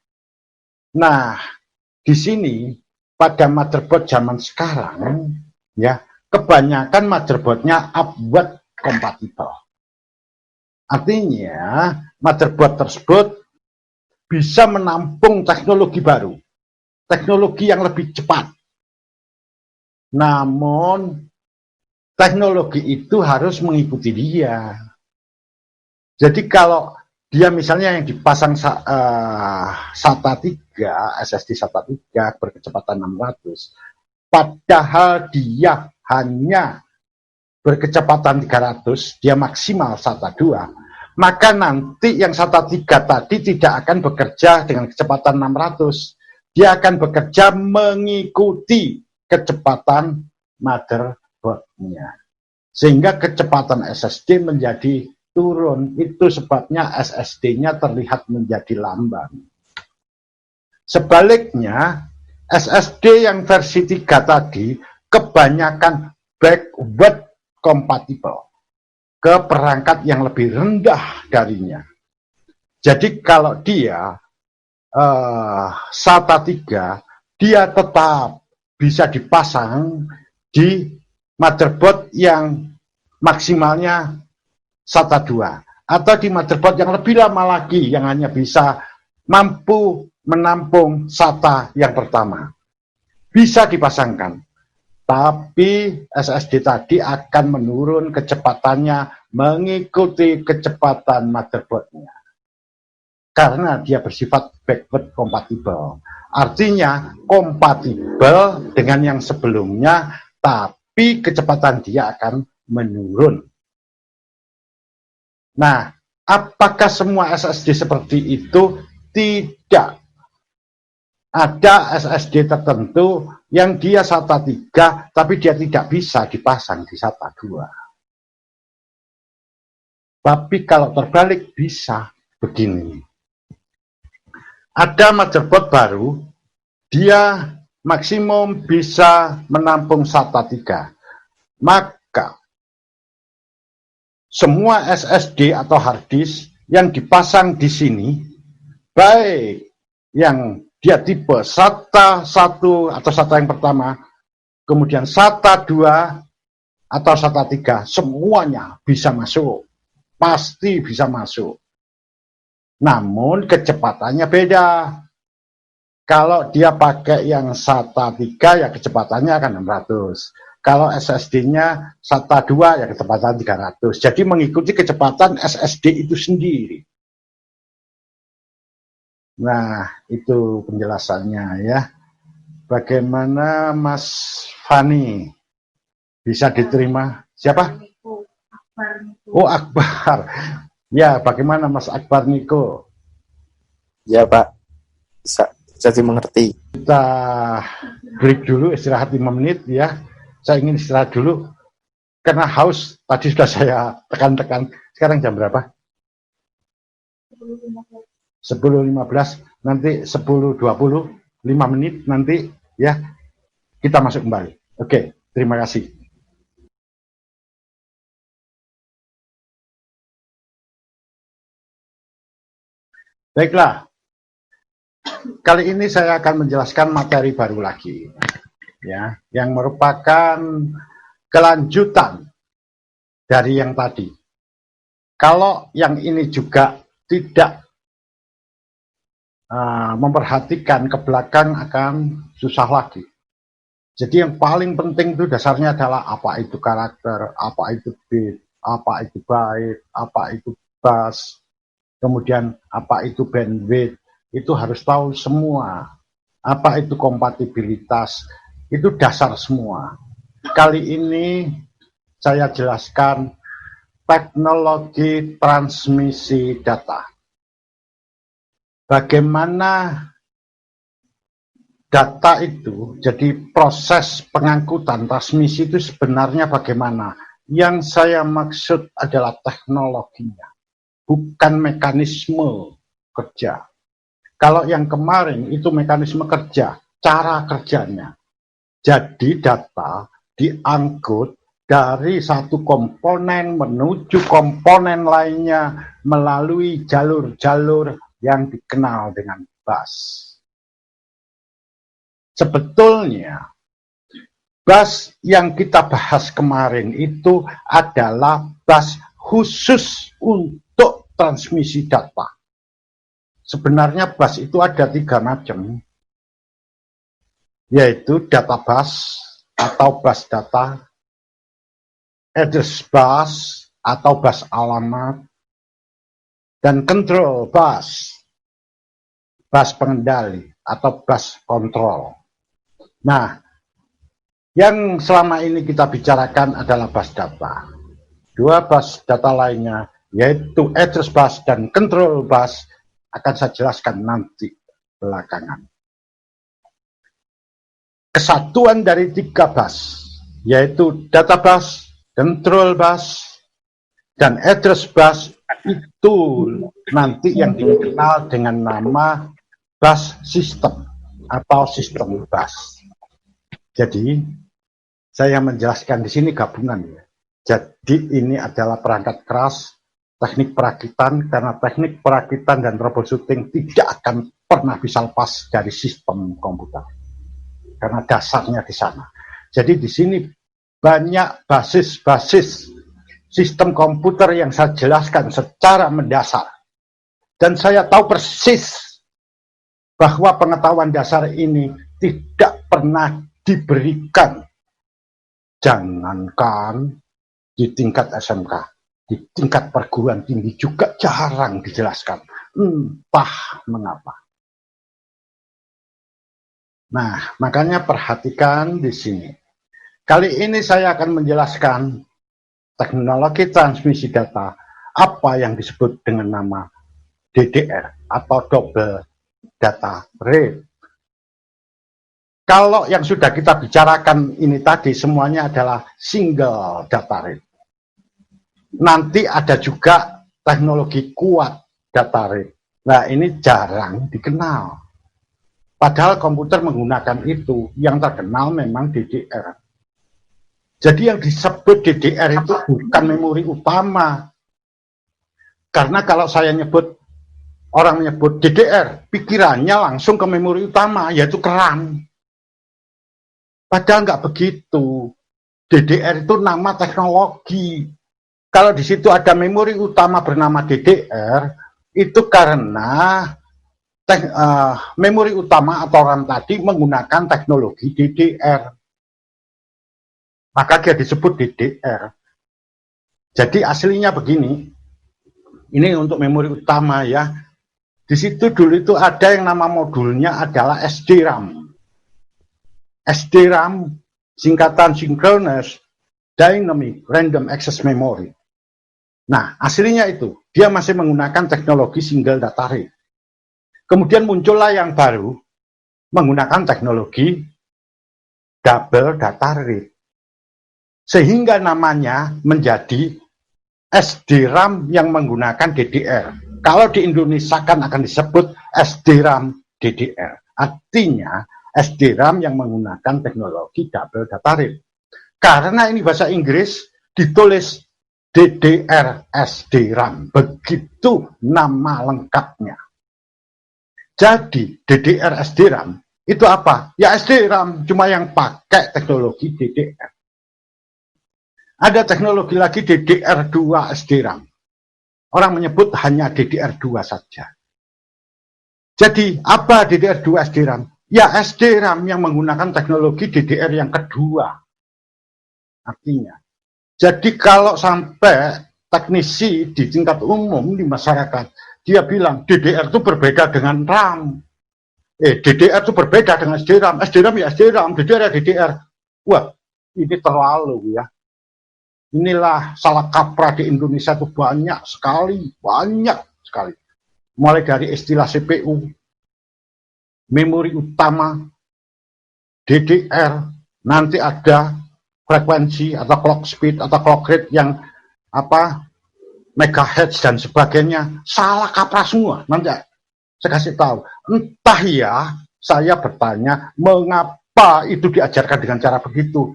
Nah, di sini pada motherboard zaman sekarang ya, kebanyakan motherboardnya upward compatible. Artinya motherboard tersebut bisa menampung teknologi baru, teknologi yang lebih cepat. Namun teknologi itu harus mengikuti dia. Jadi kalau dia misalnya yang dipasang SATA 3, SSD SATA 3 berkecepatan 600, padahal dia hanya berkecepatan 300, dia maksimal SATA 2, maka nanti yang SATA 3 tadi tidak akan bekerja dengan kecepatan 600, dia akan bekerja mengikuti kecepatan motherboardnya. Sehingga kecepatan SSD menjadi turun. Itu sebabnya SSD-nya terlihat menjadi lamban. Sebaliknya, SSD yang versi 3 tadi kebanyakan backward compatible ke perangkat yang lebih rendah darinya. Jadi kalau dia SATA 3, dia tetap bisa dipasang di motherboard yang maksimalnya SATA 2 atau di motherboard yang lebih lama lagi yang hanya bisa mampu menampung SATA yang pertama. Bisa dipasangkan, tapi SSD tadi akan menurun kecepatannya mengikuti kecepatan motherboardnya karena dia bersifat backward compatible. Artinya kompatibel dengan yang sebelumnya, tapi kecepatan dia akan menurun. Nah, apakah semua SSD seperti itu? Tidak. Ada SSD tertentu yang dia SATA 3, tapi dia tidak bisa dipasang di SATA 2. Tapi kalau terbalik bisa begini. Ada motherboard baru, dia maksimum bisa menampung SATA 3. Maka semua SSD atau hard disk yang dipasang di sini, baik yang dia tipe SATA 1 atau SATA yang pertama, kemudian SATA 2 atau SATA 3, semuanya bisa masuk. Pasti bisa masuk. Namun kecepatannya beda. Kalau dia pakai yang SATA 3 ya kecepatannya akan 600. Kalau SSD-nya SATA 2 ya kecepatan 300. Jadi mengikuti kecepatan SSD itu sendiri. Nah, itu penjelasannya ya. Bagaimana Mas Fani? Bisa diterima? Siapa? Oh, Akbar. Ya, bagaimana Mas Akbar Niko? Ya Pak, bisa dimengerti. Kita break dulu, istirahat 5 menit ya. Saya ingin istirahat dulu karena haus. Tadi sudah saya tekan-tekan. Sekarang jam berapa? 10.15. Nanti 10.20, 5 menit nanti ya kita masuk kembali. Oke, terima kasih. Baiklah, kali ini saya akan menjelaskan materi baru lagi, ya, yang merupakan kelanjutan dari yang tadi. Kalau yang ini juga tidak memperhatikan ke belakang akan susah lagi. Jadi yang paling penting itu dasarnya adalah apa itu karakter, apa itu beat, apa itu bait, apa itu bass, kemudian apa itu bandwidth, itu harus tahu semua. Apa itu kompatibilitas, itu dasar semua. Kali ini saya jelaskan teknologi transmisi data. Bagaimana data itu, jadi proses pengangkutan transmisi itu sebenarnya bagaimana? Yang saya maksud adalah teknologinya, bukan mekanisme kerja. Kalau yang kemarin itu mekanisme kerja, cara kerjanya. Jadi data diangkut dari satu komponen menuju komponen lainnya melalui jalur-jalur yang dikenal dengan bus. Sebetulnya bus yang kita bahas kemarin itu adalah bus khusus untuk transmisi data. Sebenarnya bus itu ada 3 macam, yaitu data bus atau bus data, address bus atau bus alamat, dan control bus, bus pengendali atau bus kontrol. Nah, yang selama ini kita bicarakan adalah bus data. 2 bus data lainnya, yaitu address bus dan control bus, akan saya jelaskan nanti belakangan. Kesatuan dari 3 bus, yaitu data bus, control bus, dan address bus, itu nanti yang dikenal dengan nama bus system atau sistem bus. Jadi saya menjelaskan di sini gabungan ya. Jadi ini adalah perangkat keras, teknik perakitan, karena teknik perakitan dan troubleshooting tidak akan pernah bisa lepas dari sistem komputer. Karena dasarnya di sana. Jadi di sini banyak basis-basis sistem komputer yang saya jelaskan secara mendasar. Dan saya tahu persis bahwa pengetahuan dasar ini tidak pernah diberikan, jangankan di tingkat SMK, di tingkat perguruan tinggi juga jarang dijelaskan, entah mengapa. Nah, makanya perhatikan di sini. Kali ini saya akan menjelaskan teknologi transmisi data, apa yang disebut dengan nama DDR atau double data rate. Kalau yang sudah kita bicarakan ini tadi semuanya adalah single data rate. Nanti ada juga teknologi kuat data rate. Nah, ini jarang dikenal. Padahal komputer menggunakan itu, yang terkenal memang DDR. Jadi yang disebut DDR itu bukan memori utama. Karena kalau saya nyebut, orang menyebut DDR, pikirannya langsung ke memori utama, yaitu keran. Padahal nggak begitu. DDR itu nama teknologi. Kalau di situ ada memori utama bernama DDR, itu karena memori utama atau RAM tadi menggunakan teknologi DDR. Maka dia disebut DDR. Jadi aslinya begini. Ini untuk memori utama ya. Di situ dulu itu ada yang nama modulnya adalah SDRAM. SDRAM singkatan Synchronous Dynamic Random Access Memory. Nah, aslinya itu, dia masih menggunakan teknologi single data rate. Kemudian muncullah yang baru, menggunakan teknologi double data rate. Sehingga namanya menjadi SDRAM yang menggunakan DDR. Kalau di Indonesia akan disebut SDRAM DDR. Artinya SDRAM yang menggunakan teknologi double data rate. Karena ini bahasa Inggris, ditulis DDR SDRAM. Begitu nama lengkapnya. Jadi DDR SDRAM itu apa? Ya SDRAM, cuma yang pakai teknologi DDR. Ada teknologi lagi DDR2 SDRAM. Orang menyebut hanya DDR2 saja. Jadi apa DDR2 SDRAM? Ya SDRAM yang menggunakan teknologi DDR yang kedua. Artinya. Jadi kalau sampai teknisi di tingkat umum di masyarakat, dia bilang DDR itu berbeda dengan RAM. DDR itu berbeda dengan SDRAM. SDRAM ya SDRAM, DDR ya DDR. Wah, ini terlalu ya. Inilah salah kaprah di Indonesia itu banyak sekali. Mulai dari istilah CPU, memori utama, DDR, nanti ada frekuensi atau clock speed atau clock rate yang megahertz dan sebagainya. Salah kaprah semua. Nanti saya kasih tahu. Entah ya, saya bertanya, mengapa itu diajarkan dengan cara begitu?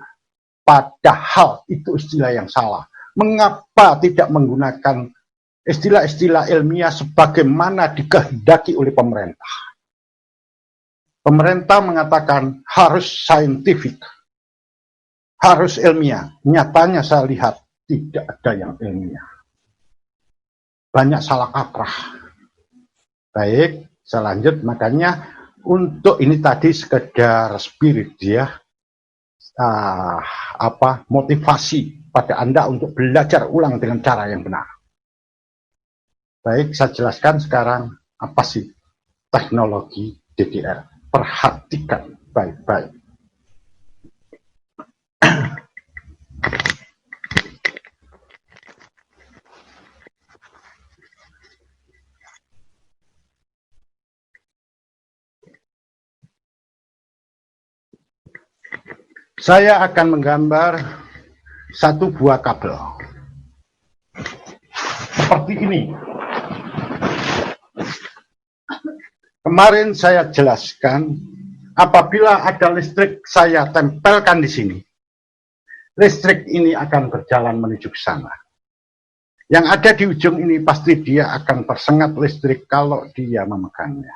Padahal itu istilah yang salah. Mengapa tidak menggunakan istilah-istilah ilmiah sebagaimana dikehendaki oleh pemerintah? Pemerintah mengatakan harus scientific, harus ilmiah. Nyatanya saya lihat tidak ada yang ilmiah. Banyak salah kaprah. Baik, saya lanjut. Makanya untuk ini tadi sekedar spirit ya. Motivasi pada Anda untuk belajar ulang dengan cara yang benar. Baik, saya jelaskan sekarang apa sih teknologi DDR. Perhatikan baik-baik. Saya akan menggambar satu buah kabel. Seperti ini. Kemarin saya jelaskan, apabila ada listrik saya tempelkan di sini, listrik ini akan berjalan menuju ke sana. Yang ada di ujung ini pasti dia akan tersengat listrik kalau dia memegangnya.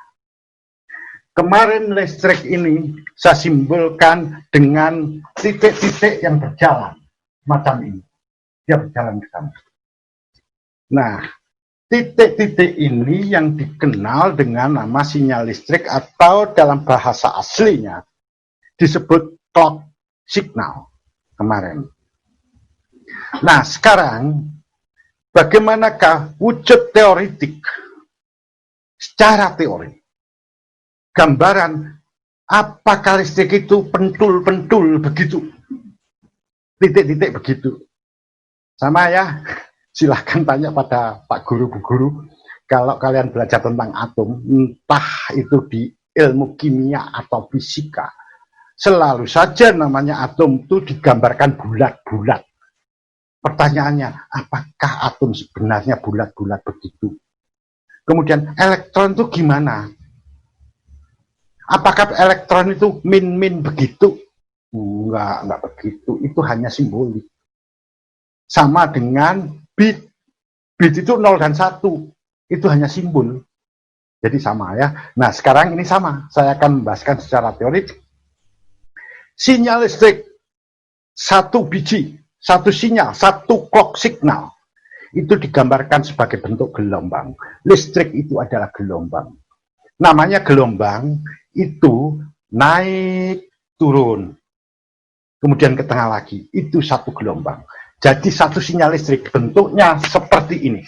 Kemarin listrik ini saya simbolkan dengan titik-titik yang berjalan. Macam ini. Dia berjalan ke sana. Nah, titik-titik ini yang dikenal dengan nama sinyal listrik atau dalam bahasa aslinya disebut clock signal kemarin. Nah, sekarang bagaimanakah wujud teoretik secara teori? Gambaran apakah listrik itu pentul-pentul begitu, titik-titik begitu, sama ya? Silahkan tanya pada Pak Guru, Bu Guru. Kalau kalian belajar tentang atom, entah itu di ilmu kimia atau fisika, selalu saja namanya atom itu digambarkan bulat-bulat. Pertanyaannya, apakah atom sebenarnya bulat-bulat begitu? Kemudian elektron itu gimana? Apakah elektron itu min-min begitu? Enggak begitu. Itu hanya simbolik. Sama dengan bit. Bit itu 0 dan 1. Itu hanya simbol. Jadi sama ya. Nah, sekarang ini sama. Saya akan membahaskan secara teori. Sinyal listrik, satu biji, satu sinyal, satu clock signal. Itu digambarkan sebagai bentuk gelombang. Listrik itu adalah gelombang. Namanya gelombang itu naik turun, kemudian ke tengah lagi, itu satu gelombang. Jadi satu sinyal listrik bentuknya seperti ini.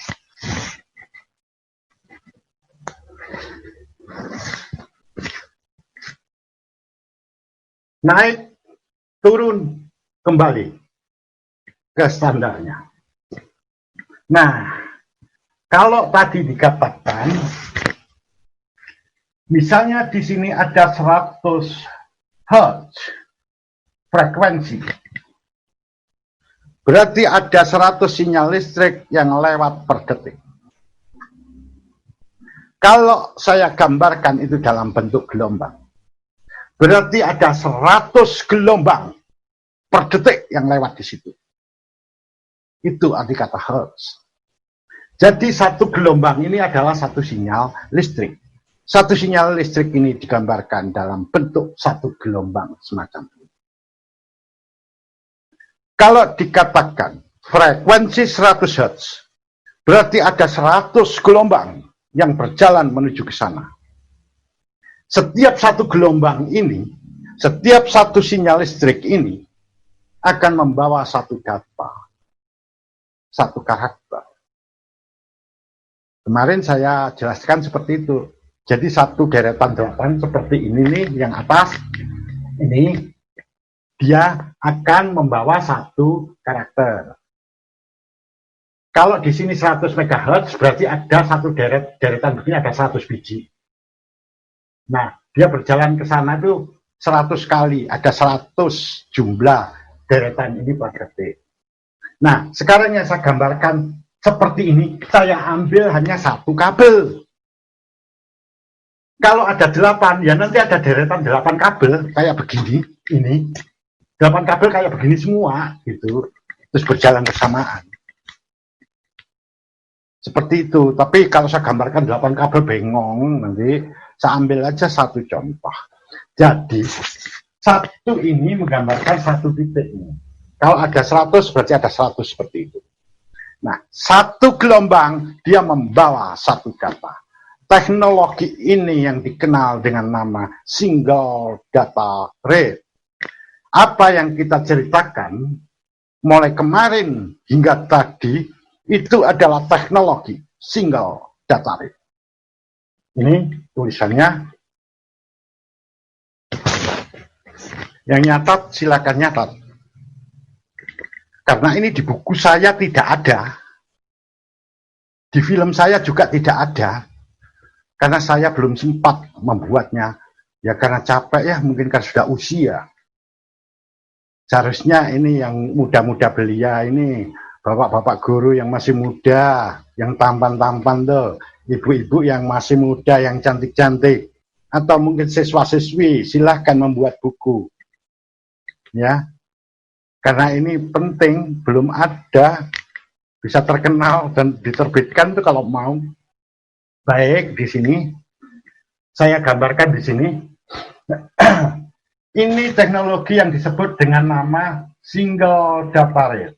Naik turun kembali ke standarnya. Nah, kalau tadi dikatakan, misalnya di sini ada 100 Hz frekuensi, berarti ada 100 sinyal listrik yang lewat per detik. Kalau saya gambarkan itu dalam bentuk gelombang, berarti ada 100 gelombang per detik yang lewat di situ. Itu arti kata Hertz. Jadi satu gelombang ini adalah satu sinyal listrik. Satu sinyal listrik ini digambarkan dalam bentuk satu gelombang semacam ini. Kalau dikatakan frekuensi 100 Hz, berarti ada 100 gelombang yang berjalan menuju ke sana. Setiap satu gelombang ini, setiap satu sinyal listrik ini akan membawa satu data, satu karakter. Kemarin saya jelaskan seperti itu. Jadi satu deretan 8 seperti ini nih, yang atas ini dia akan membawa satu karakter. Kalau di sini 100 MHz berarti ada satu deretan begini, ada 100 biji. Nah, dia berjalan ke sana itu 100 kali, ada 100 jumlah deretan ini per detik. Nah, sekarang yang saya gambarkan seperti ini, saya ambil hanya satu kabel. Kalau ada 8, ya nanti ada deretan 8 kabel kayak begini, ini 8 kabel kayak begini semua, gitu. Terus berjalan bersamaan. Seperti itu. Tapi kalau saya gambarkan 8 kabel bengong, nanti saya ambil aja satu contoh. Jadi satu ini menggambarkan satu titik ini. Kalau ada 100 berarti ada 100 seperti itu. Nah, satu gelombang dia membawa satu data. Teknologi ini yang dikenal dengan nama single data rate. Apa yang kita ceritakan mulai kemarin hingga tadi itu adalah teknologi single data rate. Ini tulisannya. Yang nyatat silakan nyatat. Karena ini di buku saya tidak ada. Di film saya juga tidak ada. Karena saya belum sempat membuatnya. Ya karena capek ya, mungkin karena sudah usia. Seharusnya ini yang muda-muda belia ini, bapak-bapak guru yang masih muda, yang tampan-tampan tuh, ibu-ibu yang masih muda, yang cantik-cantik, atau mungkin siswa-siswi, silahkan membuat buku. Ya, karena ini penting, belum ada, bisa terkenal dan diterbitkan tuh kalau mau. Baik, di sini saya gambarkan di sini. Ini teknologi yang disebut dengan nama single data rate.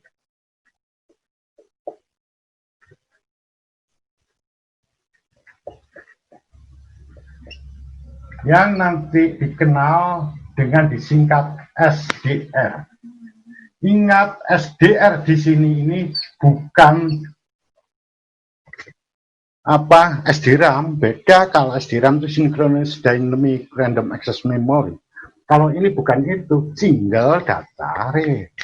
Yang nanti dikenal dengan disingkat SDR. Ingat, SDR di sini ini bukan apa SDRAM, beda. Kalau SDRAM itu Synchronous Dynamic Random Access Memory. Kalau ini bukan itu, single data rate.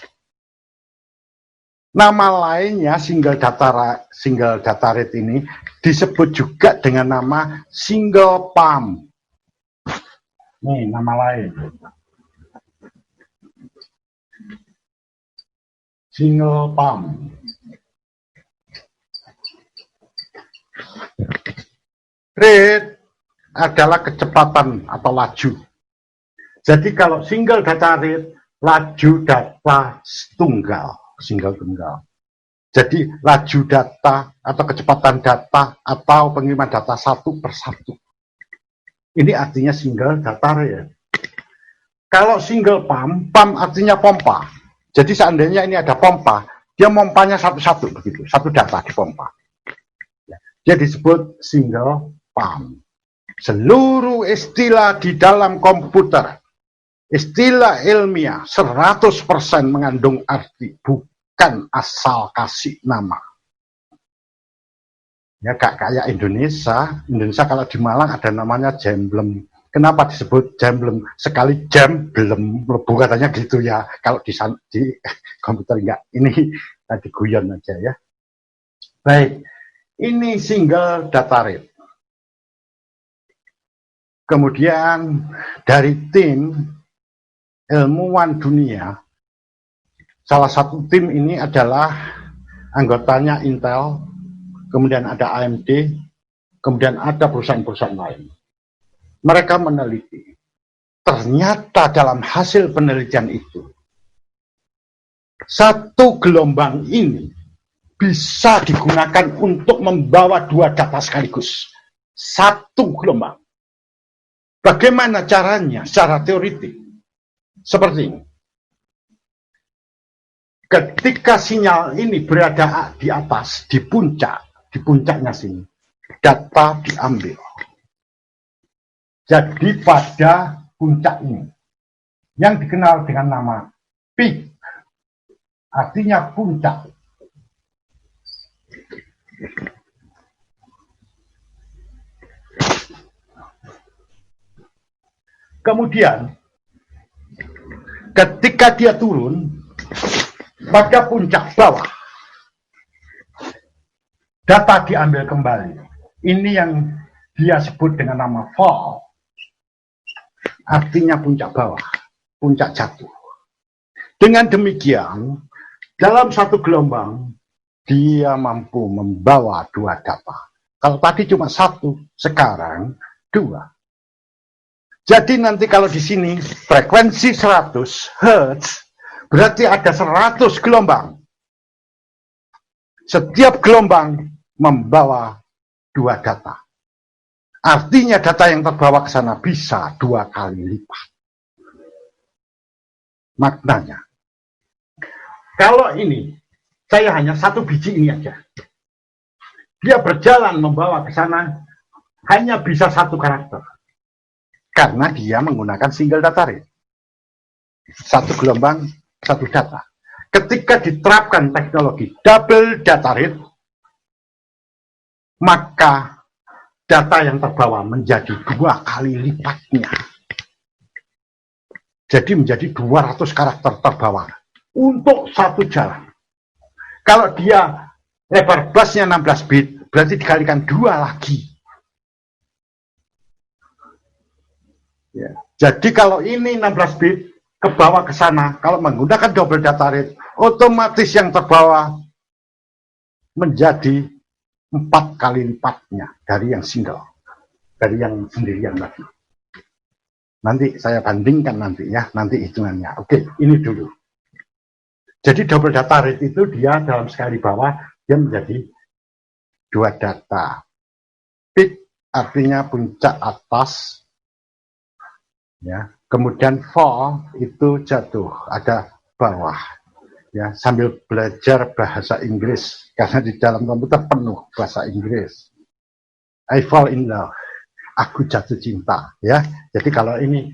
Nama lainnya single data rate ini disebut juga dengan nama single pump. Nih nama lain. Single pump. Rate adalah kecepatan atau laju. Jadi kalau single data rate, laju data tunggal, single tunggal. Jadi laju data atau kecepatan data atau pengiriman data satu per satu. Ini artinya single data rate. Kalau single pump, pump artinya pompa. Jadi seandainya ini ada pompa, dia mompanya satu-satu begitu, satu data dipompa. Dia disebut single pump. Seluruh istilah di dalam komputer, istilah ilmiah 100% mengandung arti, bukan asal kasih nama. Ya gak kayak Indonesia. Indonesia kalau di Malang ada namanya Jemblem. Kenapa disebut Jemblem? Sekali jam belum lebu katanya gitu ya. Kalau di komputer enggak. Ini tadi guyon aja ya. Baik, ini single data rate. Kemudian dari tim ilmuwan dunia, salah satu tim ini adalah anggotanya Intel, kemudian ada AMD, kemudian ada perusahaan-perusahaan lain. Mereka meneliti. Ternyata dalam hasil penelitian itu, satu gelombang ini bisa digunakan untuk membawa dua data sekaligus. Satu gelombang. Bagaimana caranya secara teoritik? Seperti ini. Ketika sinyal ini berada di atas, di puncaknya sini, data diambil. Jadi pada puncak ini, yang dikenal dengan nama peak, artinya puncak. Kemudian, ketika dia turun pada puncak bawah, data diambil kembali. Ini yang dia sebut dengan nama fall. Artinya puncak bawah, puncak jatuh. Dengan demikian, dalam satu gelombang, dia mampu membawa dua data. Kalau tadi cuma satu, sekarang dua. Jadi nanti kalau di sini frekuensi 100 Hz, berarti ada 100 gelombang. Setiap gelombang membawa dua data. Artinya data yang terbawa ke sana bisa 2 kali lipat. Maknanya, kalau ini, saya hanya satu biji ini aja. Dia berjalan membawa ke sana, hanya bisa satu karakter. Karena dia menggunakan single data rate. Satu gelombang, satu data. Ketika diterapkan teknologi double data rate, maka data yang terbawa menjadi 2 kali lipatnya. Jadi menjadi 200 karakter terbawa untuk satu jalan. Kalau dia lebar busnya 16 bit, berarti dikalikan 2 lagi. Ya. Jadi kalau ini 16 bit, ke bawah ke sana, kalau menggunakan double data rate, otomatis yang terbawa menjadi 4 kali lipatnya dari yang single, dari yang sendirian lagi. Nanti saya bandingkan nanti ya, nanti hitungannya. Oke, ini dulu. Jadi double data rate itu dia dalam sekali bawah, dia menjadi 2 data. Peak artinya puncak atas, ya. Kemudian fall itu jatuh, ada bawah. Ya, sambil belajar bahasa Inggris karena di dalam komputer penuh bahasa Inggris. I fall in love, aku jatuh cinta, ya. Jadi kalau ini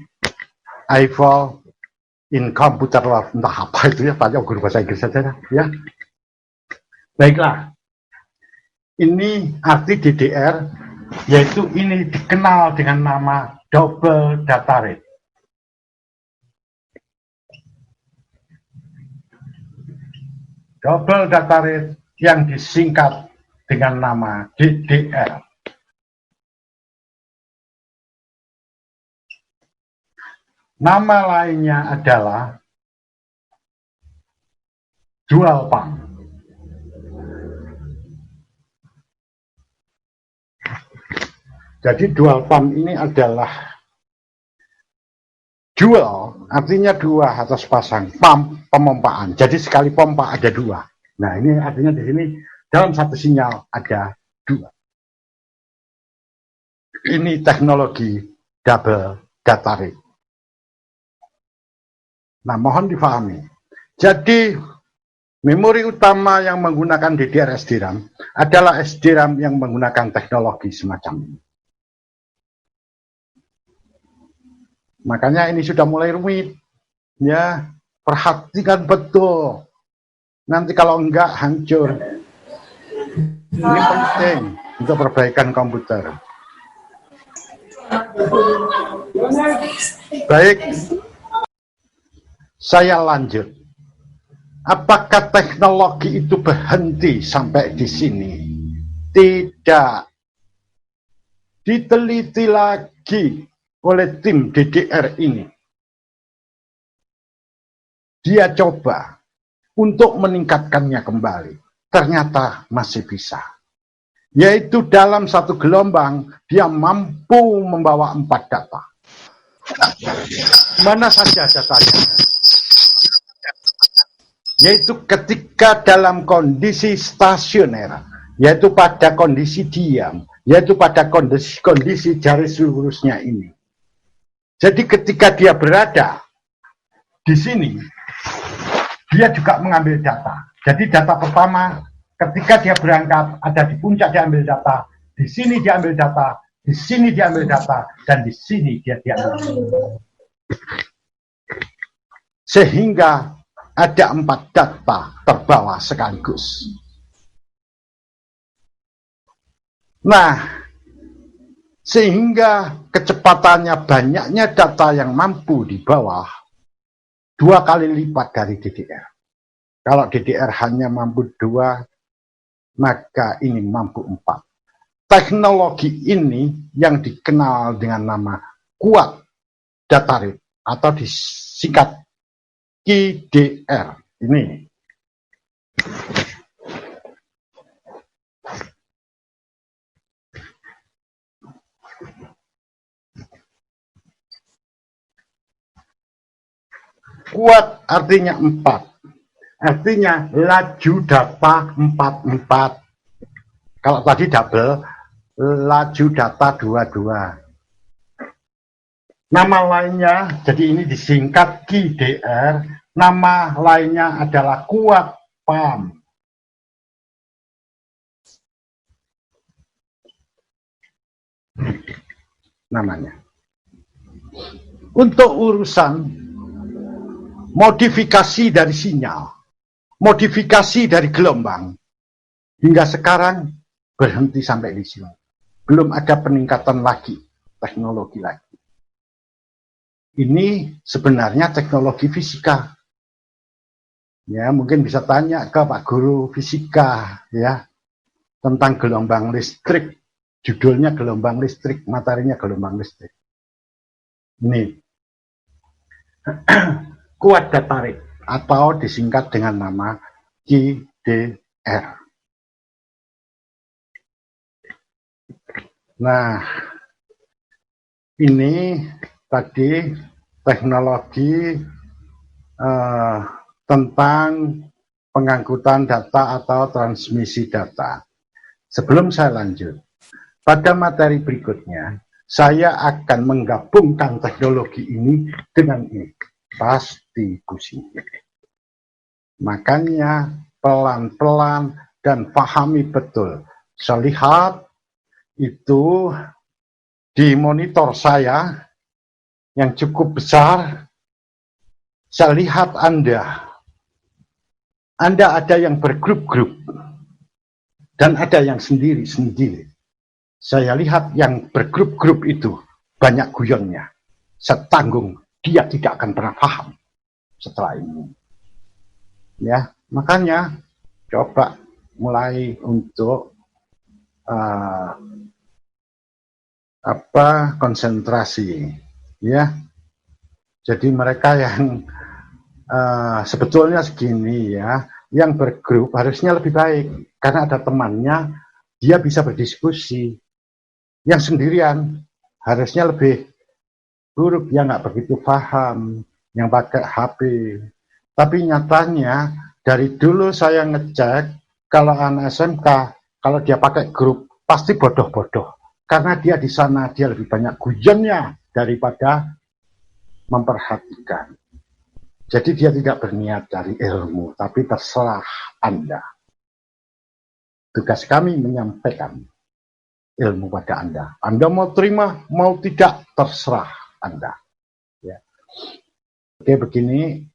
I fall in computer love, entah apa itu ya, tanya guru bahasa Inggris saja ya. Baiklah, ini arti DDR, yaitu ini dikenal dengan nama double data rate. Double data rate yang disingkat dengan nama DDR. Nama lainnya adalah dual pump. Jadi dual pump ini adalah dual, artinya 2 atau sepasang, pump, pemompaan. Jadi sekali pompa ada 2. Nah ini artinya di sini dalam satu sinyal ada 2. Ini teknologi double data rate. Nah mohon difahami. Jadi memori utama yang menggunakan DDR SDRAM adalah SDRAM yang menggunakan teknologi semacam ini. Makanya ini sudah mulai rumit, ya, perhatikan betul. Nanti kalau enggak hancur. Ini penting untuk perbaikan komputer. Baik, saya lanjut. Apakah teknologi itu berhenti sampai di sini? Tidak. Diteliti lagi oleh tim DDR ini. Dia coba untuk meningkatkannya kembali. Ternyata masih bisa. Yaitu dalam satu gelombang, dia mampu membawa 4 data. Mana saja datanya? Yaitu ketika dalam kondisi stasioner, yaitu pada kondisi diam, yaitu pada kondisi garis lurusnya ini. Jadi ketika dia berada di sini, dia juga mengambil data. Jadi data pertama, ketika dia berangkat, ada di puncak dia ambil data, di sini dia ambil data, di sini dia ambil data, dan di sini dia ambil data. Sehingga ada 4 data terbawa sekaligus. Nah, sehingga kecepatannya banyaknya data yang mampu di bawah 2 kali lipat dari DDR. Kalau DDR hanya mampu 2, maka ini mampu 4. Teknologi ini yang dikenal dengan nama kuat data rate atau disingkat QDR ini. Kuat artinya 4. Artinya laju data 44. Kalau tadi double, laju data 22. Nama lainnya, jadi ini disingkat QDR, nama lainnya adalah kuat PAM. Namanya. Untuk urusan modifikasi dari sinyal, modifikasi dari gelombang, hingga sekarang berhenti sampai di sini. Belum ada peningkatan lagi, teknologi lagi. Ini sebenarnya teknologi fisika. Ya, mungkin bisa tanya ke Pak Guru Fisika, ya, tentang gelombang listrik. Judulnya gelombang listrik, materinya gelombang listrik. Ini kuat data rate atau disingkat dengan nama QDR. Nah, ini tadi teknologi tentang pengangkutan data atau transmisi data. Sebelum saya lanjut, pada materi berikutnya, saya akan menggabungkan teknologi ini dengan ini, distribusi. Makanya pelan-pelan dan pahami betul. Saya lihat itu di monitor saya yang cukup besar, saya lihat Anda ada yang bergrup-grup dan ada yang sendiri-sendiri. Saya lihat yang bergrup-grup itu banyak guyonnya. Saya tanggung dia tidak akan pernah paham setelah ini. Ya, makanya coba mulai untuk konsentrasi, ya. Jadi mereka yang sebetulnya segini, ya, yang bergrup harusnya lebih baik karena ada temannya, dia bisa berdiskusi. Yang sendirian harusnya lebih buruk, ya, nggak begitu paham, yang pakai HP. Tapi nyatanya dari dulu saya ngecek kalau anak SMK, kalau dia pakai grup pasti bodoh-bodoh. Karena dia di sana, dia lebih banyak guyonnya daripada memperhatikan. Jadi dia tidak berniat dari ilmu, tapi terserah Anda. Tugas kami menyampaikan ilmu pada Anda. Anda mau terima, mau tidak, terserah Anda. Ya. Oke, begini.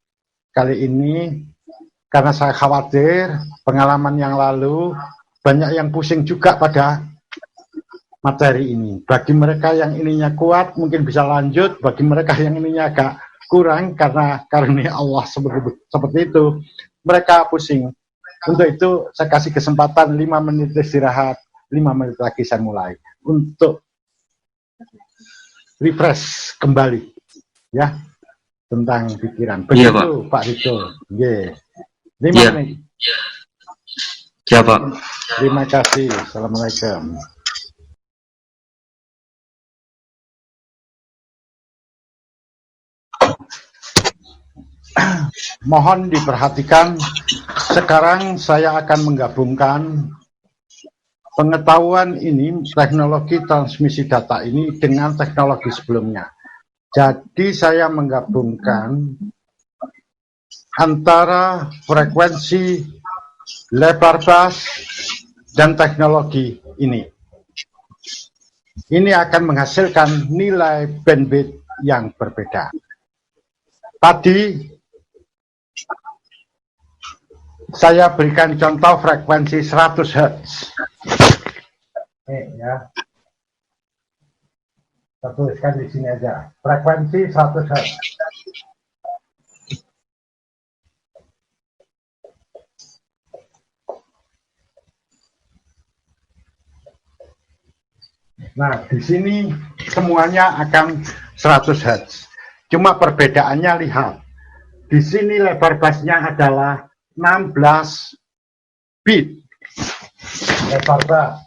Kali ini, karena saya khawatir pengalaman yang lalu, banyak yang pusing juga pada materi ini. Bagi mereka yang ininya kuat mungkin bisa lanjut, bagi mereka yang ininya agak kurang karena karunia Allah seperti itu, mereka pusing. Untuk itu saya kasih kesempatan 5 menit istirahat, 5 menit lagi saya mulai untuk refresh kembali ya tentang pikiran. Begitu Iya, Pak. Pak Rito. Yeah. 5 Iya. menit. Siap, Pak. Terima kasih. Assalamualaikum. Mohon diperhatikan, sekarang saya akan menggabungkan pengetahuan ini, teknologi transmisi data ini dengan teknologi sebelumnya. Jadi saya menggabungkan antara frekuensi lebar bas dan teknologi ini. Ini akan menghasilkan nilai bandwidth yang berbeda. Tadi saya berikan contoh frekuensi 100 Hz. Ya. Saya tuliskan di sini aja. Frekuensi 100 Hz. Nah, di sini semuanya akan 100 Hz. Cuma perbedaannya lihat. Di sini lebar bassnya adalah 16 bit. Lebar bass.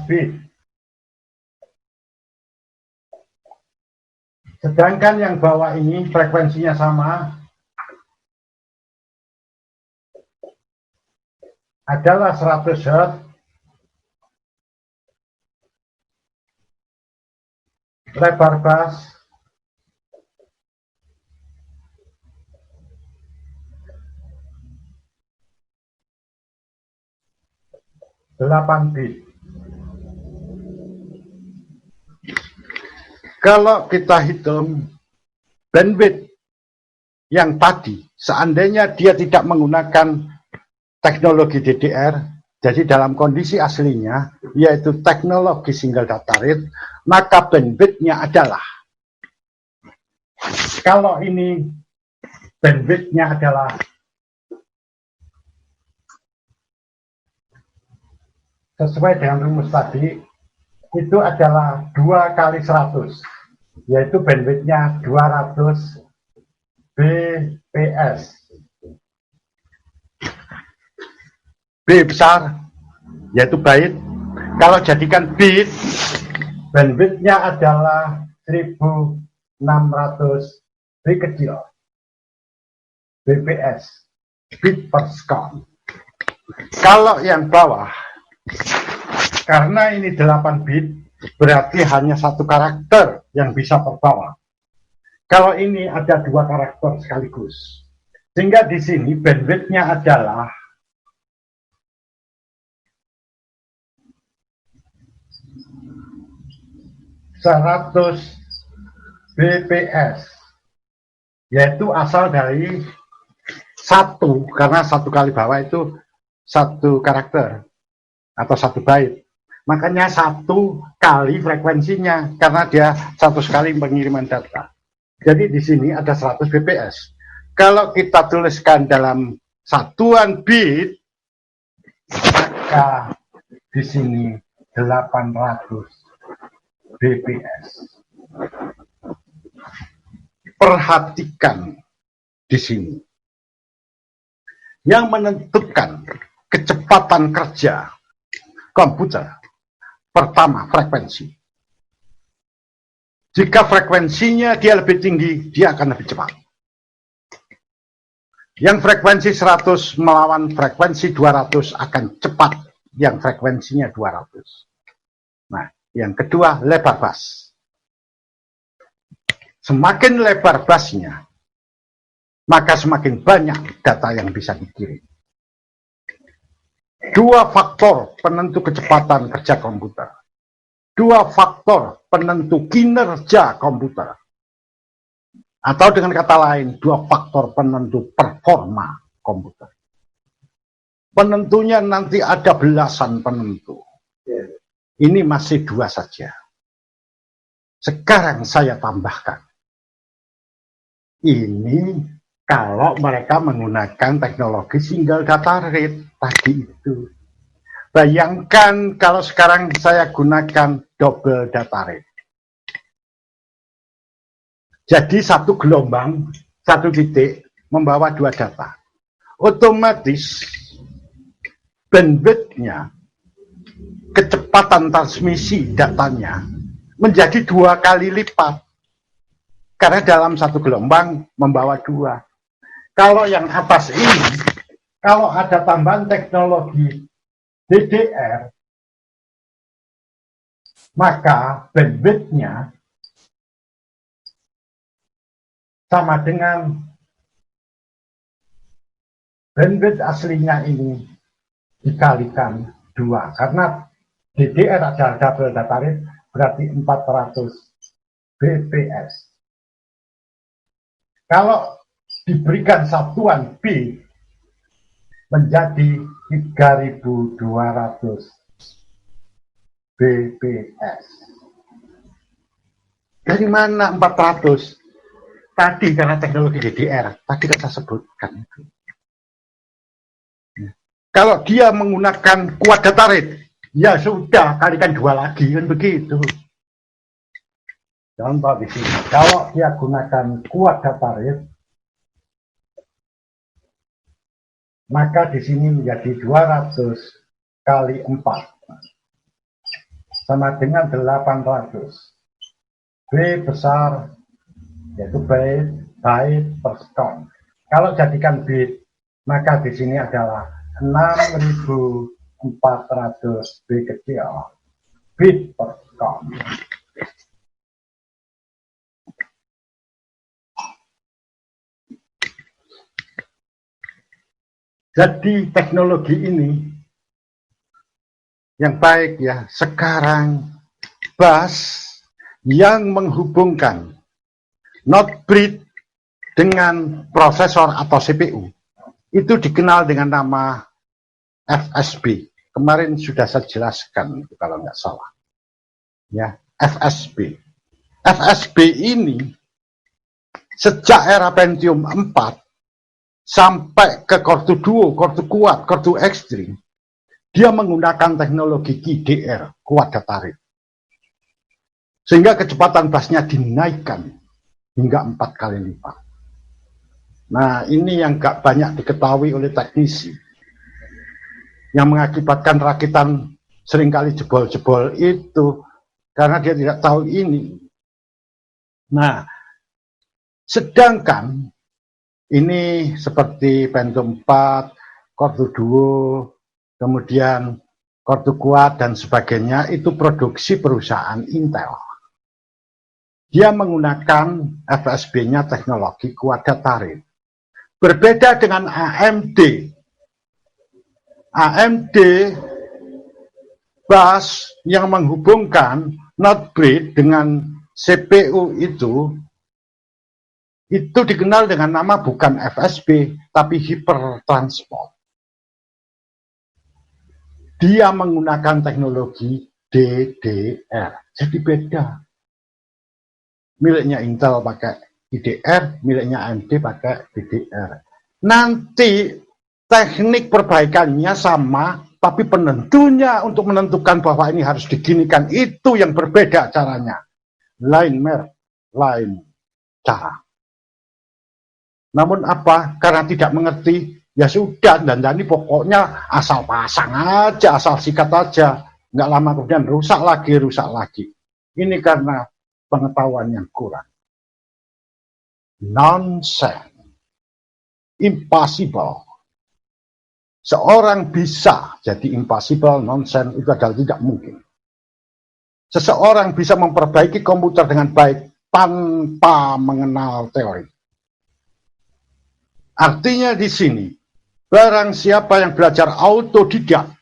bit. Sedangkan yang bawah ini frekuensinya sama, adalah 100 Hz. Lebar bass 8 bit. Kalau kita hitung bandwidth yang tadi, seandainya dia tidak menggunakan teknologi DDR, jadi dalam kondisi aslinya, yaitu teknologi single data rate, maka bandwidth-nya adalah, kalau ini bandwidth-nya adalah sesuai dengan rumus tadi, itu adalah 2 kali 100, yaitu bandwidth-nya 200 bps. B besar, yaitu byte. Kalau jadikan bit, bandwidth-nya adalah 1600 B kecil, bps, bit per second. Kalau yang bawah, karena ini 8 bit, berarti hanya 1 karakter yang bisa terbawa. Kalau ini ada 2 karakter sekaligus. Sehingga di sini bandwidth-nya adalah 100 bps, yaitu asal dari 1, karena 1 kali bawah itu 1 karakter atau 1 byte. Makanya 1 kali frekuensinya, karena dia 1 kali pengiriman data. Jadi di sini ada 100 bps. Kalau kita tuliskan dalam satuan bit, maka di sini 800 bps. Perhatikan di sini. Yang menentukan kecepatan kerja komputer, pertama frekuensi. Jika frekuensinya dia lebih tinggi, dia akan lebih cepat. Yang frekuensi 100 melawan frekuensi 200 akan cepat yang frekuensinya 200. Nah, yang kedua, lebar bass. Semakin lebar bassnya, maka semakin banyak data yang bisa dikirim. 2 faktor penentu kecepatan kerja komputer. 2 faktor penentu kinerja komputer. Atau dengan kata lain, 2 faktor penentu performa komputer. Penentunya nanti ada belasan penentu. Ini masih 2 saja. Sekarang saya tambahkan. Ini kalau mereka menggunakan teknologi single data rate tadi itu. Bayangkan kalau sekarang saya gunakan double data rate. Jadi satu gelombang, satu titik membawa 2 data. Otomatis bandwidth-nya, kecepatan transmisi datanya menjadi 2 kali lipat. Karena dalam satu gelombang membawa 2. Kalau yang atas ini, kalau ada tambahan teknologi DDR, maka bandwidth-nya sama dengan bandwidth aslinya ini dikalikan 2. Karena DDR adalah double data rate, berarti 400 bps. Kalau diberikan satuan B menjadi 3200 bps. Dari mana 400? Tadi karena teknologi DDR, tadi kan saya sebutkan. Kalau dia menggunakan kuat data rate, ya sudah, kalikan 2 lagi, kan begitu. Contoh di sini, kalau dia gunakan kuat data rate, maka di sini menjadi 200 kali 4 sama dengan 800. B besar yaitu byte per second. Kalau jadikan bit, maka di sini adalah 6400 B kecil bit per second. Jadi teknologi ini yang baik ya, sekarang bus yang menghubungkan not bridge dengan prosesor atau CPU itu dikenal dengan nama FSB. Kemarin sudah saya jelaskan itu kalau nggak salah. Ya, FSB. FSB ini sejak era Pentium 4 sampai ke Core 2 Duo, Core 2 Kuat, Core 2 Extreme, dia menggunakan teknologi QDR, kuat data rate. Sehingga kecepatan busnya dinaikkan hingga 4 kali lipat. Nah, ini yang gak banyak diketahui oleh teknisi. Yang mengakibatkan rakitan seringkali jebol-jebol itu karena dia tidak tahu ini. Nah, sedangkan ini seperti Pentium 4, Core 2 Duo, kemudian Core 2 Kuat dan sebagainya itu produksi perusahaan Intel. Dia menggunakan FSB-nya teknologi kuat data rate. Berbeda dengan AMD. AMD bus yang menghubungkan not bridge dengan CPU itu dikenal dengan nama bukan FSB, tapi hypertransport. Dia menggunakan teknologi DDR. Jadi beda. Miliknya Intel pakai DDR, miliknya AMD pakai DDR. Nanti teknik perbaikannya sama, tapi penentunya untuk menentukan bahwa ini harus diginikan, itu yang berbeda caranya. Lain merek, lain cara. Namun apa? Karena tidak mengerti, ya sudah, dan ini pokoknya asal pasang aja, asal sikat aja. Nggak lama kemudian rusak lagi. Ini karena pengetahuan yang kurang. Nonsense. Impossible. Seorang bisa jadi impossible, nonsense, itu adalah tidak mungkin. Seseorang bisa memperbaiki komputer dengan baik tanpa mengenal teori. Artinya di sini, barang siapa yang belajar autodidak,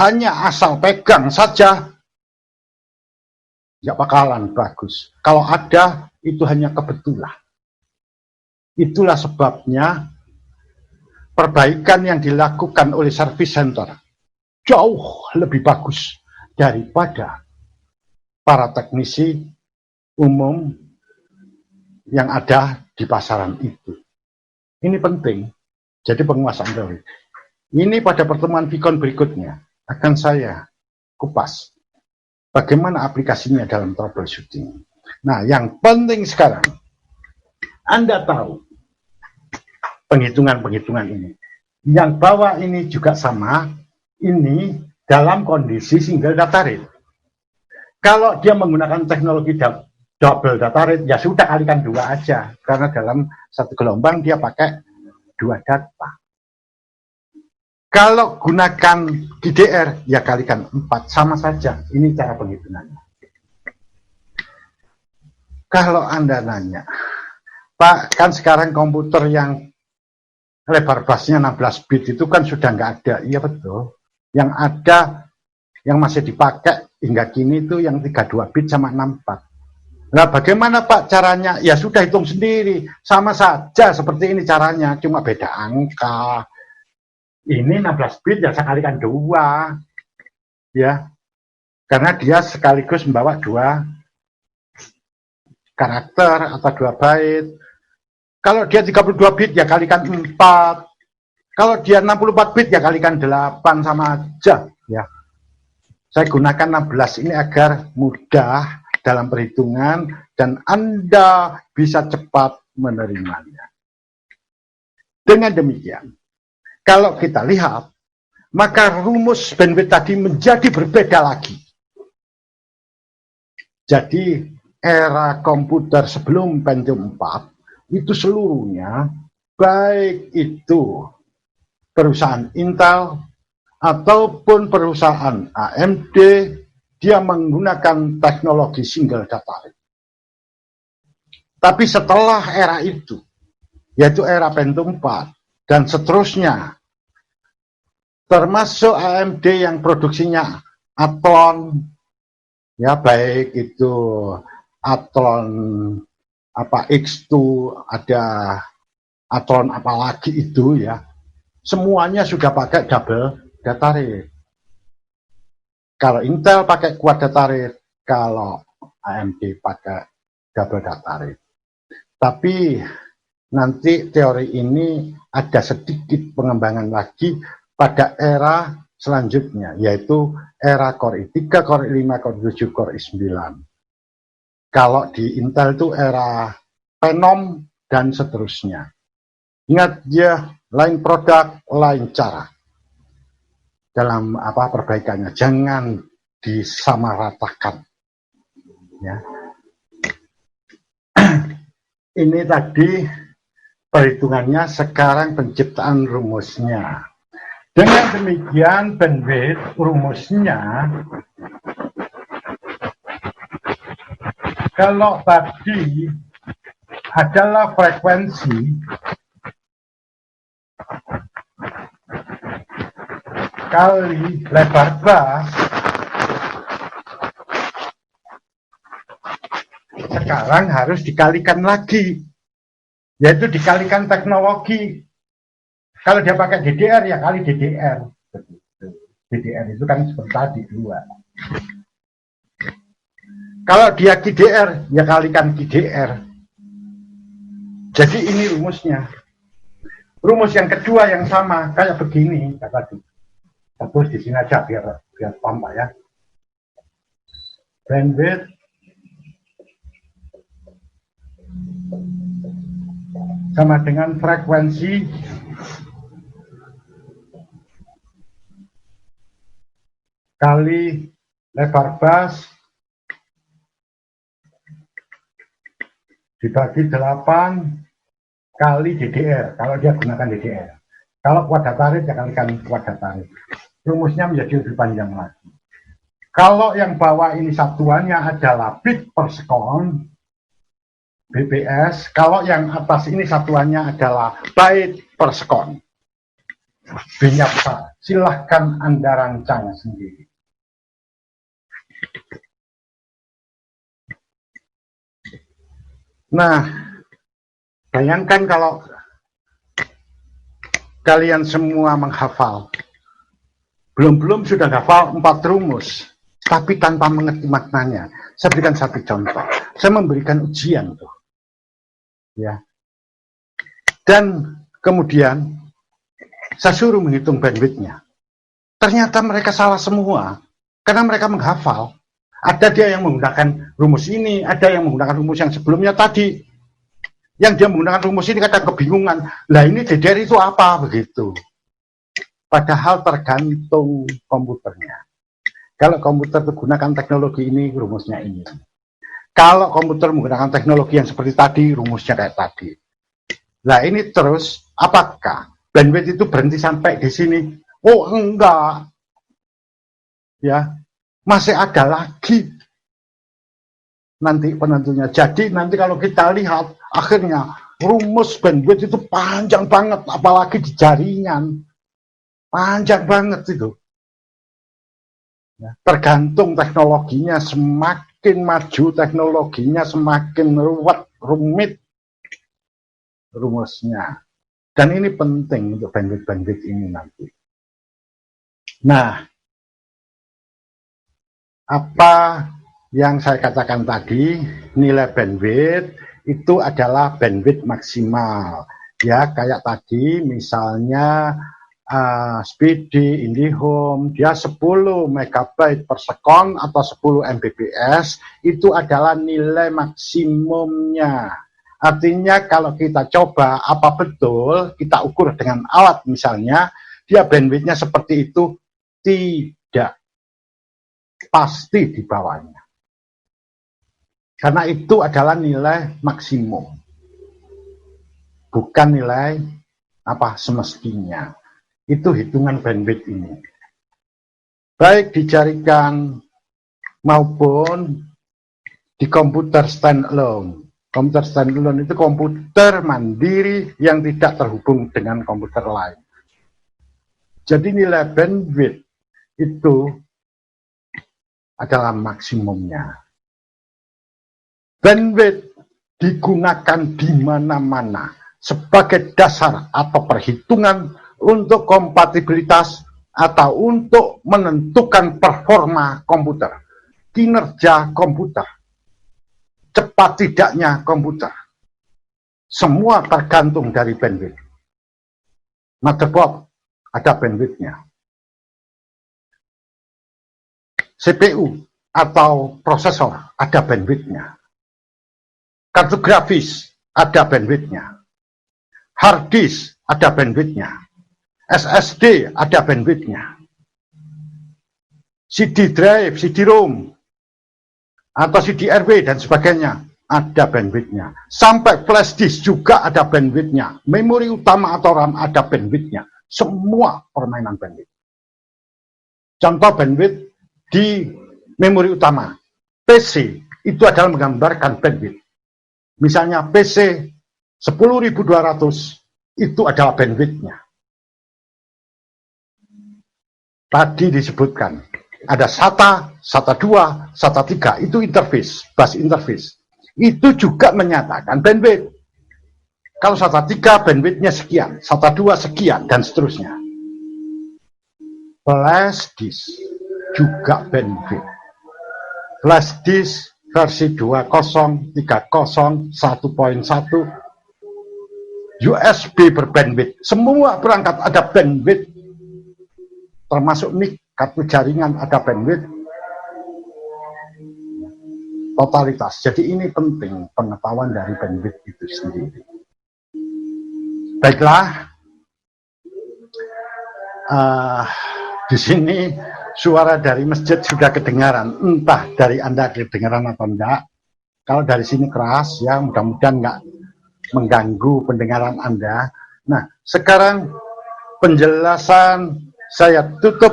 hanya asal pegang saja, ya bakalan bagus. Kalau ada, itu hanya kebetulan. Itulah sebabnya perbaikan yang dilakukan oleh service center jauh lebih bagus daripada para teknisi umum yang ada di pasaran itu. Ini penting. Jadi penguasaan teori. Ini pada pertemuan Vicon berikutnya akan saya kupas bagaimana aplikasinya dalam troubleshooting. Nah, yang penting sekarang, Anda tahu penghitungan-penghitungan ini. Yang bawah ini juga sama, ini dalam kondisi single data rate. Kalau dia menggunakan teknologi double data rate, ya sudah kalikan 2 aja. Karena dalam satu gelombang dia pakai 2 data. Kalau gunakan GDR, ya kalikan 4, sama saja. Ini cara penghitungannya. Kalau Anda nanya, Pak, kan sekarang komputer yang lebar busnya 16 bit itu kan sudah nggak ada. Iya betul. Yang ada, yang masih dipakai hingga kini itu yang 32 bit sama 64. Nah bagaimana Pak caranya? Ya sudah hitung sendiri. Sama saja seperti ini caranya, cuma beda angka. Ini 16 bit ya saya kalikan 2. Ya. Karena dia sekaligus membawa 2 karakter atau 2 byte. Kalau dia 32 bit ya kalikan 4. Kalau dia 64 bit ya kalikan 8, sama aja ya. Saya gunakan 16 ini agar mudah dalam perhitungan dan Anda bisa cepat menerimanya. Dengan demikian, kalau kita lihat, maka rumus bandwidth tadi menjadi berbeda lagi. Jadi era komputer sebelum Pentium 4 itu seluruhnya, baik itu perusahaan Intel ataupun perusahaan AMD, dia menggunakan teknologi single data rate. Tapi setelah era itu, yaitu era Pentium 4 dan seterusnya, termasuk AMD yang produksinya Athlon, ya baik itu Athlon X2, ada Athlon apalagi itu ya, semuanya sudah pakai double data rate. Kalau Intel pakai quad data rate, kalau AMD pakai double data rate. Tapi nanti teori ini ada sedikit pengembangan lagi pada era selanjutnya, yaitu era Core i3, Core i5, Core i7, Core i9. Kalau di Intel itu era Phenom dan seterusnya. Ingat ya, lain produk, lain cara dalam perbaikannya. Jangan disamaratakan. Ya. Ini tadi perhitungannya, sekarang penciptaan rumusnya. Dengan demikian bandwidth rumusnya, kalau tadi adalah frekuensi kali lebar bus, sekarang harus dikalikan lagi, yaitu dikalikan teknologi. Kalau dia pakai DDR ya kali DDR. DDR itu kan seperti tadi 2. Kalau dia GDR ya kalikan GDR. Jadi ini rumusnya. Rumus yang kedua yang sama kayak begini tadi. Terus di sini aja biar tampak ya. Bandwidth sama dengan frekuensi kali lebar bus dibagi 8 kali DDR, kalau dia gunakan DDR. Kalau quad data rate ya kalikan quad data rate. Rumusnya menjadi lebih panjang lagi. Kalau yang bawah ini satuannya adalah bit per second, BPS. Kalau yang atas ini satuannya adalah byte per second. B-nya besar. Silahkan Anda rancang sendiri. Nah, bayangkan kalau kalian semua menghafal. Belum-belum sudah hafal 4 rumus. tapi tanpa mengerti maknanya. Saya berikan satu contoh. Saya memberikan ujian tuh, ya. Dan kemudian saya suruh menghitung bandwidth-nya. Ternyata mereka salah semua karena mereka menghafal. Ada dia yang menggunakan rumus ini, ada yang menggunakan rumus yang sebelumnya tadi. Yang dia menggunakan rumus ini kadang kebingungan. Lah ini DDR itu apa begitu? Padahal tergantung komputernya. Kalau komputer menggunakan teknologi ini, rumusnya ini. Kalau komputer menggunakan teknologi yang seperti tadi, rumusnya kayak tadi. Nah ini terus, apakah bandwidth itu berhenti sampai di sini? Oh enggak. Ya, masih ada lagi nanti penentunya. Jadi nanti kalau kita lihat, akhirnya rumus bandwidth itu panjang banget, apalagi di jaringan. Panjang banget itu. Ya, tergantung teknologinya, semakin maju teknologinya, semakin rumit rumusnya. Dan ini penting untuk bandwidth ini nanti. Nah, apa yang saya katakan tadi, nilai bandwidth itu adalah bandwidth maksimal. Ya, kayak tadi misalnya Speedy, IndiHome, dia 10 MB per sekon atau 10 Mbps, itu adalah nilai maksimumnya. Artinya kalau kita coba apa betul, kita ukur dengan alat misalnya, dia bandwidthnya seperti itu, tidak. Pasti di bawahnya. Karena itu adalah nilai maksimum. Bukan nilai semestinya. Itu hitungan bandwidth ini. Baik di jaringan maupun di komputer standalone. Komputer standalone itu komputer mandiri yang tidak terhubung dengan komputer lain. Jadi nilai bandwidth itu adalah maksimumnya. Bandwidth digunakan di mana-mana sebagai dasar atau perhitungan untuk kompatibilitas atau untuk menentukan performa komputer, kinerja komputer, cepat tidaknya komputer. Semua tergantung dari bandwidth. Motherboard ada bandwidthnya. CPU atau prosesor ada bandwidthnya. Kartu grafis ada bandwidthnya. Hard disk ada bandwidthnya. SSD ada bandwidthnya. CD drive, CD-ROM, atau CD-RW dan sebagainya ada bandwidthnya. Sampai flash disk juga ada bandwidthnya. Memori utama atau RAM ada bandwidthnya. Semua permainan bandwidth. Contoh bandwidth di memori utama. PC itu adalah menggambarkan bandwidth. Misalnya PC 10.200 itu adalah bandwidthnya. Tadi disebutkan ada SATA, SATA 2, SATA 3, itu interface, bus interface. Itu juga menyatakan bandwidth. Kalau SATA 3 bandwidthnya sekian, SATA 2 sekian, dan seterusnya. Flash disk juga bandwidth. Flash disk versi 20, 30, 1.1, USB berbandwidth. Semua perangkat ada bandwidth. Termasuk mic, kartu jaringan ada bandwidth. Totalitas. Jadi ini penting pengetahuan dari bandwidth itu sendiri. Baiklah, di sini suara dari masjid sudah kedengaran. Entah dari Anda kedengaran atau enggak. Kalau dari sini keras, ya mudah-mudahan enggak mengganggu pendengaran Anda. Nah, sekarang penjelasan saya tutup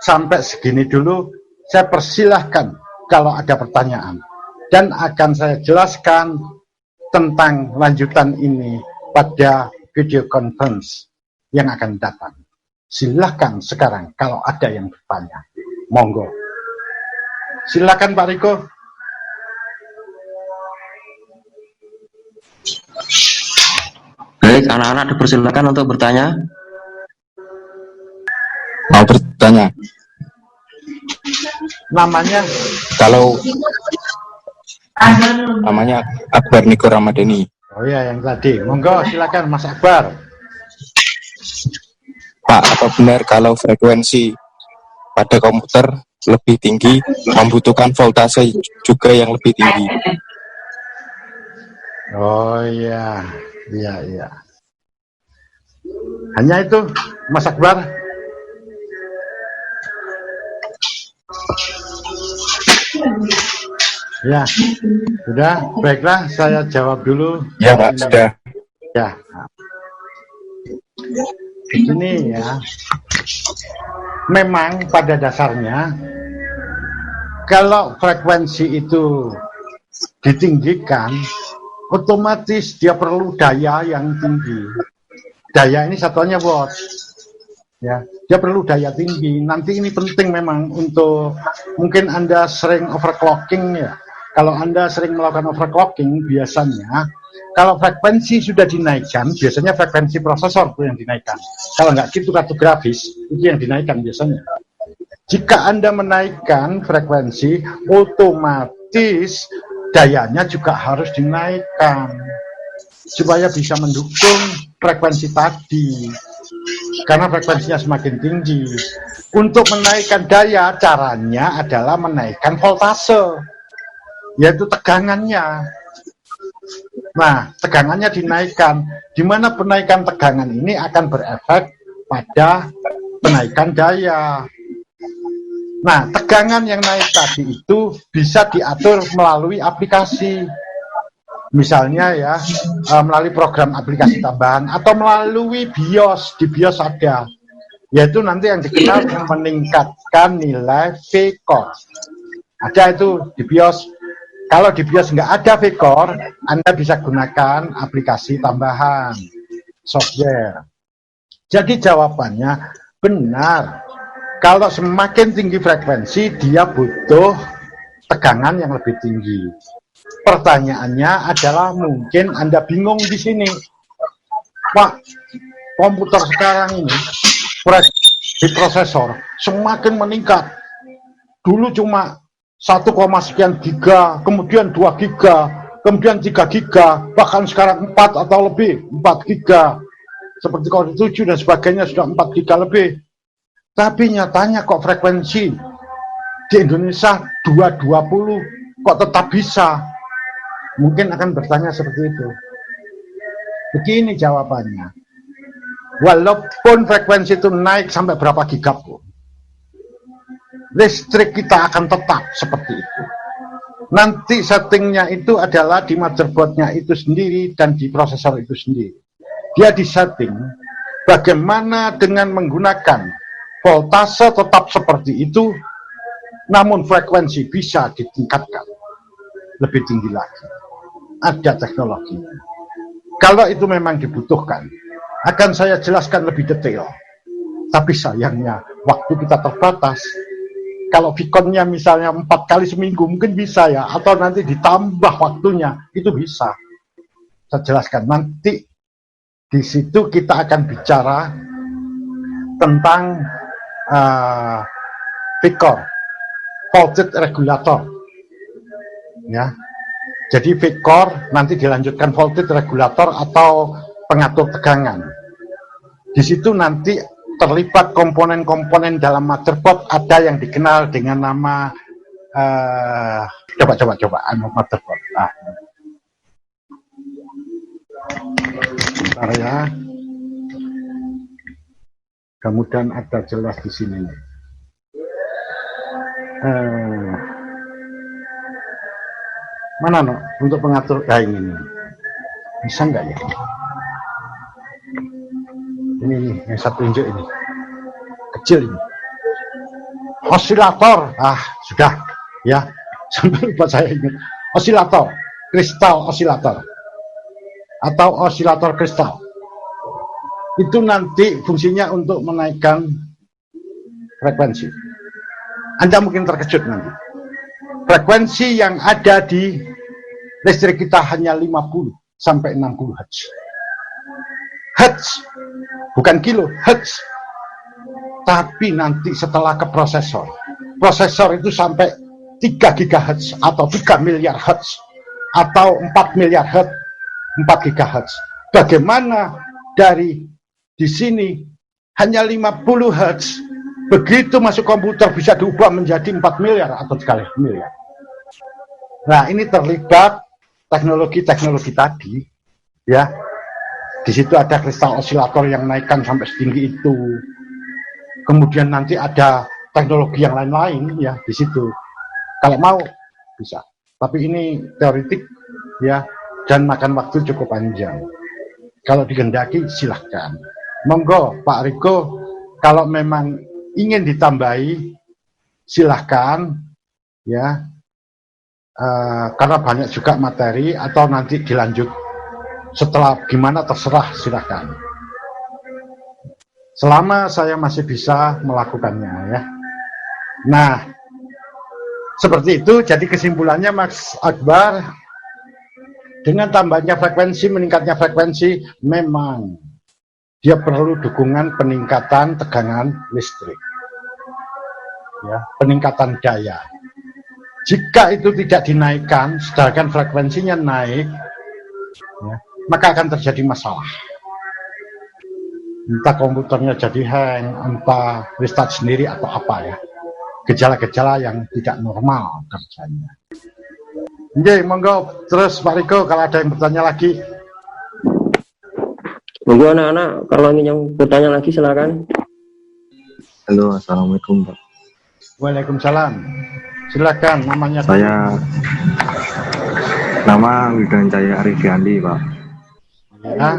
sampai segini dulu. Saya persilahkan kalau ada pertanyaan. Dan akan saya jelaskan tentang lanjutan ini pada video conference yang akan datang. Silahkan sekarang kalau ada yang bertanya. Monggo. Silahkan Pak Riko. Baik, anak-anak dipersilakan untuk bertanya. Mau bertanya? Namanya Kalau namanya Akbar Niko Ramadhani. oh ya, yang tadi. Monggo silakan Mas Akbar. Pak, apa benar kalau frekuensi pada komputer lebih tinggi membutuhkan voltase juga yang lebih tinggi? Oh iya, iya. Hanya itu, Mas Akbar. Ya, sudah. Baiklah, saya jawab dulu. Ya Pak, sudah. Ya. Begini ya. Memang pada dasarnya kalau frekuensi itu ditinggikan, otomatis dia perlu daya yang tinggi. Daya ini satuannya watt. Ya, dia perlu daya tinggi. Nanti ini penting memang untuk mungkin Anda sering overclocking ya. Kalau Anda sering melakukan overclocking, biasanya kalau frekuensi sudah dinaikkan, biasanya frekuensi prosesor itu yang dinaikkan. Kalau nggak gitu kartu grafis, itu yang dinaikkan biasanya. Jika Anda menaikkan frekuensi, otomatis dayanya juga harus dinaikkan supaya bisa mendukung frekuensi tadi. Karena frekuensinya semakin tinggi. Untuk menaikkan daya, caranya adalah menaikkan voltase, yaitu tegangannya. Nah, tegangannya dinaikkan. Di mana penaikan tegangan ini akan berefek pada penaikan daya. Nah, tegangan yang naik tadi itu bisa diatur melalui aplikasi. Misalnya ya, melalui program aplikasi tambahan atau melalui BIOS. Di BIOS ada, yaitu nanti yang dikenal dengan meningkatkan nilai V-core. Ada itu di BIOS. Kalau di BIOS nggak ada V-core, Anda bisa gunakan aplikasi tambahan, software. Jadi jawabannya benar. Kalau semakin tinggi frekuensi, dia butuh tegangan yang lebih tinggi. Pertanyaannya adalah mungkin Anda bingung di sini. Pak, komputer sekarang ini, di prosesor, semakin meningkat. Dulu cuma 1, sekian giga, kemudian 2 giga, kemudian 3 giga, bahkan sekarang 4 atau lebih, 4 giga. Seperti Core 7 dan sebagainya sudah 4 giga lebih. Tapi nyatanya kok frekuensi di Indonesia 220 kok tetap bisa? Mungkin akan bertanya seperti itu. Begini jawabannya. Walaupun frekuensi itu naik sampai berapa giga pun, listrik kita akan tetap seperti itu. Nanti settingnya itu adalah di motherboardnya itu sendiri dan di prosesor itu sendiri. Dia disetting bagaimana dengan menggunakan voltase tetap seperti itu, namun frekuensi bisa ditingkatkan lebih tinggi lagi. Ada teknologinya. Kalau itu memang dibutuhkan, akan saya jelaskan lebih detail. Tapi sayangnya waktu kita terbatas. Kalau Vicon-nya misalnya 4 kali seminggu mungkin bisa ya, atau nanti ditambah waktunya, itu bisa. Saya jelaskan nanti. Di situ kita akan bicara tentang V-core, voltage regulator. Ya. Jadi V-core nanti dilanjutkan voltage regulator atau pengatur tegangan. Di situ nanti terlibat komponen-komponen dalam motherboard, ada yang dikenal dengan nama coba motherboard. Bentar ya. Kemudian ada jelas di sini. Mana no untuk pengatur ini? Bisa nggak ya? Ini nih, yang satu injek ini, kecil ini. Osilator, sudah ya, sampai lupa saya ingat. Osilator, kristal osilator, atau osilator kristal. Itu nanti fungsinya untuk menaikkan frekuensi. Anda mungkin terkejut nanti. Frekuensi yang ada di listrik kita hanya 50 sampai 60 Hz. Hertz, bukan kilo, Hertz. Tapi nanti setelah ke prosesor, prosesor itu sampai 3 GHz atau 3 miliar Hz atau 4 miliar Hz, 4 GHz. Bagaimana dari di sini hanya 50 Hz, begitu masuk komputer bisa diubah menjadi 4 miliar atau 3 miliar. Nah, ini terlibat teknologi-teknologi tadi, ya. Di situ ada kristal osilator yang naikkan sampai setinggi itu. Kemudian nanti ada teknologi yang lain-lain, ya, di situ. Kalau mau bisa, tapi ini teoritik, ya, dan makan waktu cukup panjang. Kalau dikehendaki silahkan. Monggo Pak Riko, kalau memang ingin ditambahi silahkan, ya, karena banyak juga materi, atau nanti dilanjut setelah gimana terserah, silahkan. Selama saya masih bisa melakukannya, ya. Nah, seperti itu. Jadi kesimpulannya Mas Akbar, dengan tambahnya frekuensi, meningkatnya frekuensi, memang dia perlu dukungan peningkatan tegangan listrik, ya, peningkatan daya. Jika itu tidak dinaikkan, sedangkan frekuensinya naik, ya, maka akan terjadi masalah. Entah komputernya jadi hang, entah restart sendiri atau apa, ya. Gejala-gejala yang tidak normal kerjanya. Oke, monggo terus Pak Riko kalau ada yang bertanya lagi. Monggo anak-anak, kalau ingin yang bertanya lagi silakan. Halo, assalamualaikum Pak. Waalaikumsalam. Silakan, namanya. Saya nama Wildan Jaya Arifiandi Pak. Ya.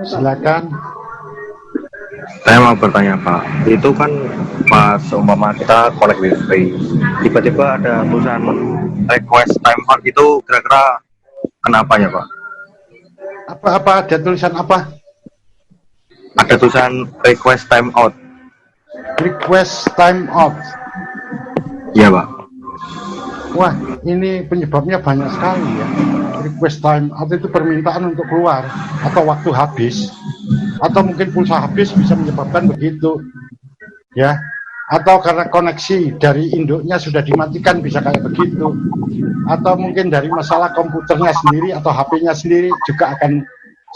Silakan. Saya mau bertanya Pak, itu kan pas umpama kita connect wifi, tiba-tiba ada tulisan request timeout, itu kira-kira kenapa ya Pak? Apa ada tulisan apa? Ada tulisan request timeout. Request timeout. Iya Pak. Wah, ini penyebabnya banyak sekali, ya. Request timeout itu permintaan untuk keluar atau waktu habis, atau mungkin pulsa habis bisa menyebabkan begitu, ya. Atau karena koneksi dari induknya sudah dimatikan bisa kayak begitu, atau mungkin dari masalah komputernya sendiri atau HP-nya sendiri juga akan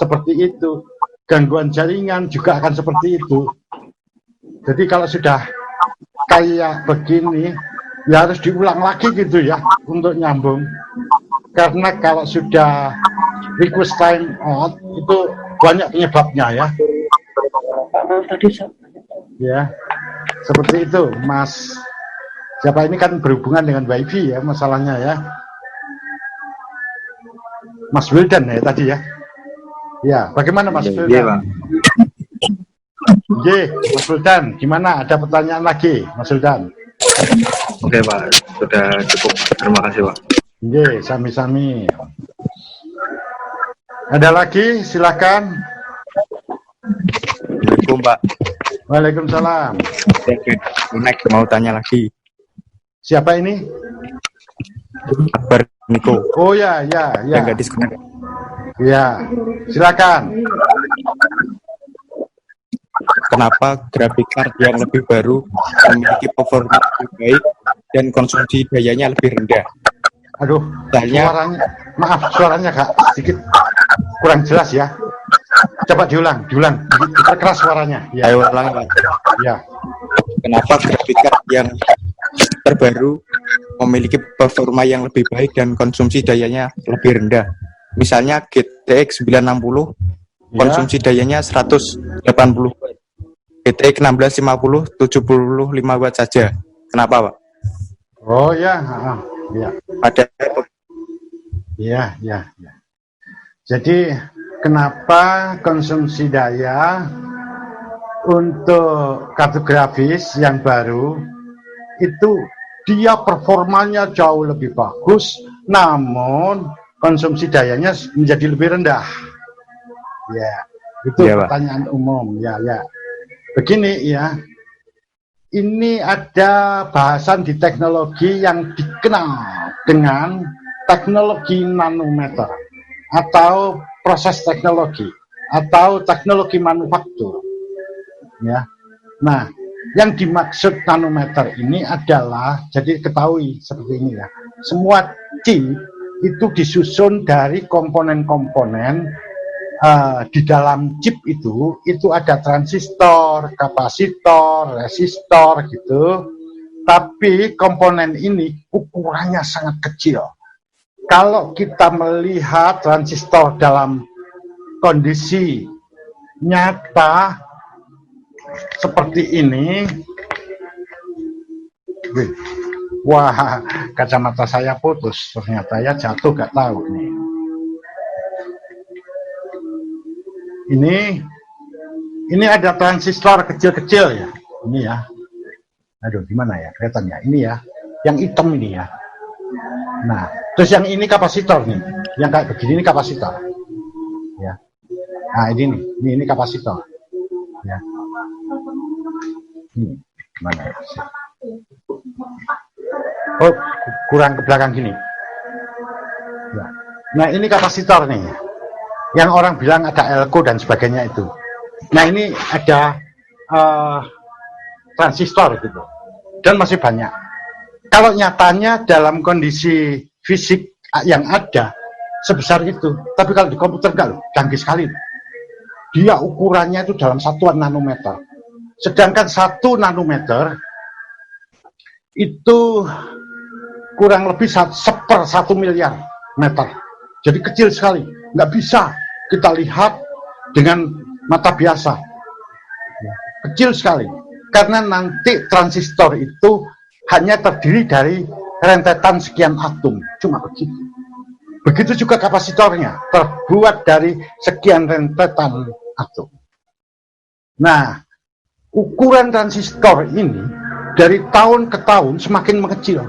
seperti itu. Gangguan jaringan juga akan seperti itu. Jadi kalau sudah kayak begini, ya harus diulang lagi gitu, ya, untuk nyambung. Karena kalau sudah request time out itu banyak penyebabnya, ya. Ya, seperti itu, Mas. Siapa ini kan berhubungan dengan WiFi, ya, masalahnya, ya. Mas Wildan ya tadi, ya. Ya, bagaimana Mas Wildan? Iya Pak. Oke, Mas Wildan, gimana? Ada pertanyaan lagi, Mas Wildan? Oke Pak, sudah cukup. Terima kasih Pak. Oke, sami-sami. Ada lagi? Silakan. Assalamualaikum Pak. Waalaikumsalam. Connect, mau tanya lagi. Siapa ini? Akbar Niko. Oh ya, ya, ya. Yang nggak disconnect. Ya, silakan. Kenapa grafik card yang lebih baru memiliki performa lebih baik dan konsumsi dayanya lebih rendah? Aduh, suaranya, maaf, suaranya Kak sedikit kurang jelas, ya. Coba diulang, diperkeras suaranya. Ya. Ayo ulang Pak. Ya. Kenapa grafik card yang terbaru memiliki performa yang lebih baik dan konsumsi dayanya lebih rendah? Misalnya GTX 960 konsumsi dayanya 180 Watt. GTX 1650 75 Watt saja. Kenapa, Pak? Oh ya, ya. Ada Ya, ya, ya. Jadi kenapa konsumsi daya untuk kartu grafis yang baru itu dia performanya jauh lebih bagus, namun konsumsi dayanya menjadi lebih rendah. Ya, itu ya, pertanyaan umum. Ya, ya. Begini, ya. Ini ada bahasan di teknologi yang dikenal dengan teknologi nanometer atau proses teknologi atau teknologi manufaktur. Ya. Nah, Yang dimaksud nanometer ini adalah, jadi ketahui seperti ini ya, semua chip itu disusun dari komponen-komponen di dalam chip itu ada transistor, kapasitor, resistor gitu. Tapi komponen ini ukurannya sangat kecil. Kalau kita melihat transistor dalam kondisi nyata seperti ini, wah, kacamata saya putus, ternyata ya jatuh, gak tahu nih. Ini ada transistor kecil-kecil ya, ini ya. Aduh, gimana ya, kelihatan ya, ini ya, yang hitam ini ya. Nah, terus yang ini kapasitor nih, yang kayak begini ini kapasitor, ya. Nah, ini kapasitor, ya. Gimana ya? Oh, kurang ke belakang gini. Ya. Nah, ini kapasitor nih, yang orang bilang ada elko dan sebagainya itu. Nah, ini ada transistor gitu, dan masih banyak. Kalau nyatanya dalam kondisi fisik yang ada sebesar itu, tapi kalau di komputer enggak loh, canggih sekali. Dia ukurannya itu dalam satuan nanometer. Sedangkan 1 nanometer itu kurang lebih 1/1 miliar meter. Jadi kecil sekali, nggak bisa kita lihat dengan mata biasa. Kecil sekali, karena nanti transistor itu hanya terdiri dari rentetan sekian atom, cuma begitu. Begitu juga kapasitornya, terbuat dari sekian rentetan atom. Nah, ukuran transistor ini dari tahun ke tahun semakin mengecil.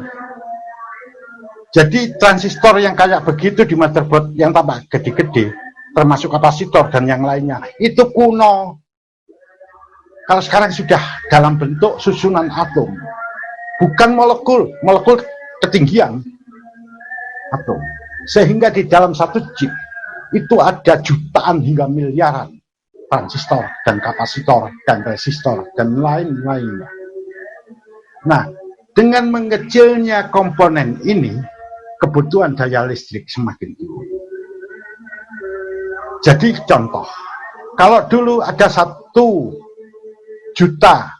Jadi transistor yang kayak begitu di motherboard yang tambah gede-gede, termasuk kapasitor dan yang lainnya, itu kuno. Kalau sekarang sudah dalam bentuk susunan atom, bukan molekul ketinggian atom. Sehingga di dalam satu chip itu ada jutaan hingga miliaran transistor dan kapasitor dan resistor dan lain-lainnya. Nah, dengan mengecilnya komponen ini, kebutuhan daya listrik semakin tinggi. Jadi contoh, kalau dulu ada 1 juta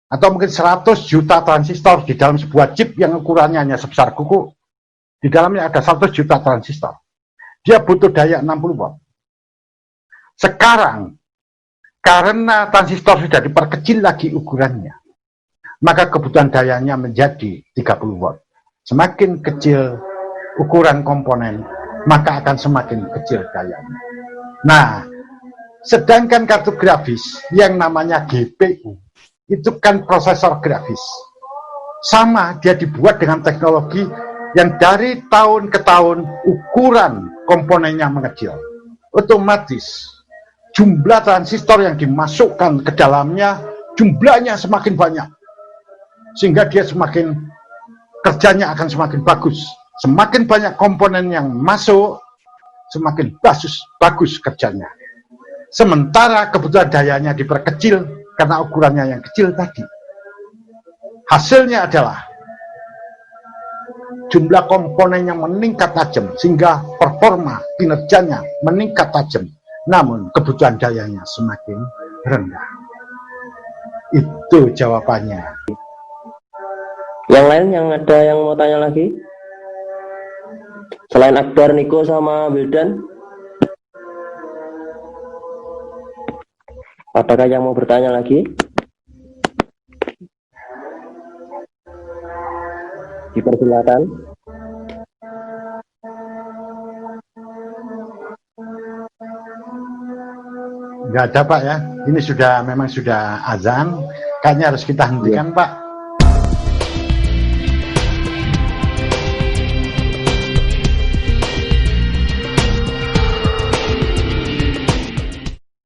atau mungkin 100 juta transistor di dalam sebuah chip yang ukurannya hanya sebesar kuku, di dalamnya ada 100 juta transistor. Dia butuh daya 60 watt. Sekarang, karena transistor sudah diperkecil lagi ukurannya, maka kebutuhan dayanya menjadi 30 watt. Semakin kecil ukuran komponen, maka akan semakin kecil dayanya. Nah, sedangkan kartu grafis yang namanya GPU, itu kan prosesor grafis. Sama, dia dibuat dengan teknologi yang dari tahun ke tahun ukuran komponennya mengecil. Otomatis jumlah transistor yang dimasukkan ke dalamnya jumlahnya semakin banyak, sehingga dia semakin kerjanya akan semakin bagus. Semakin banyak komponen yang masuk, semakin bagus kerjanya. Sementara kebutuhan dayanya diperkecil karena ukurannya yang kecil tadi. Hasilnya adalah jumlah komponen yang meningkat tajam, sehingga performa kinerjanya meningkat tajam, namun kebutuhan dayanya semakin rendah. Itu jawabannya. Yang lain yang ada yang mau tanya lagi? Selain Akbar, Niko, sama Wildan, adakah yang mau bertanya lagi? Dipersilakan. Nggak ada Pak ya, ini memang sudah azan, kayaknya harus kita hentikan Pak.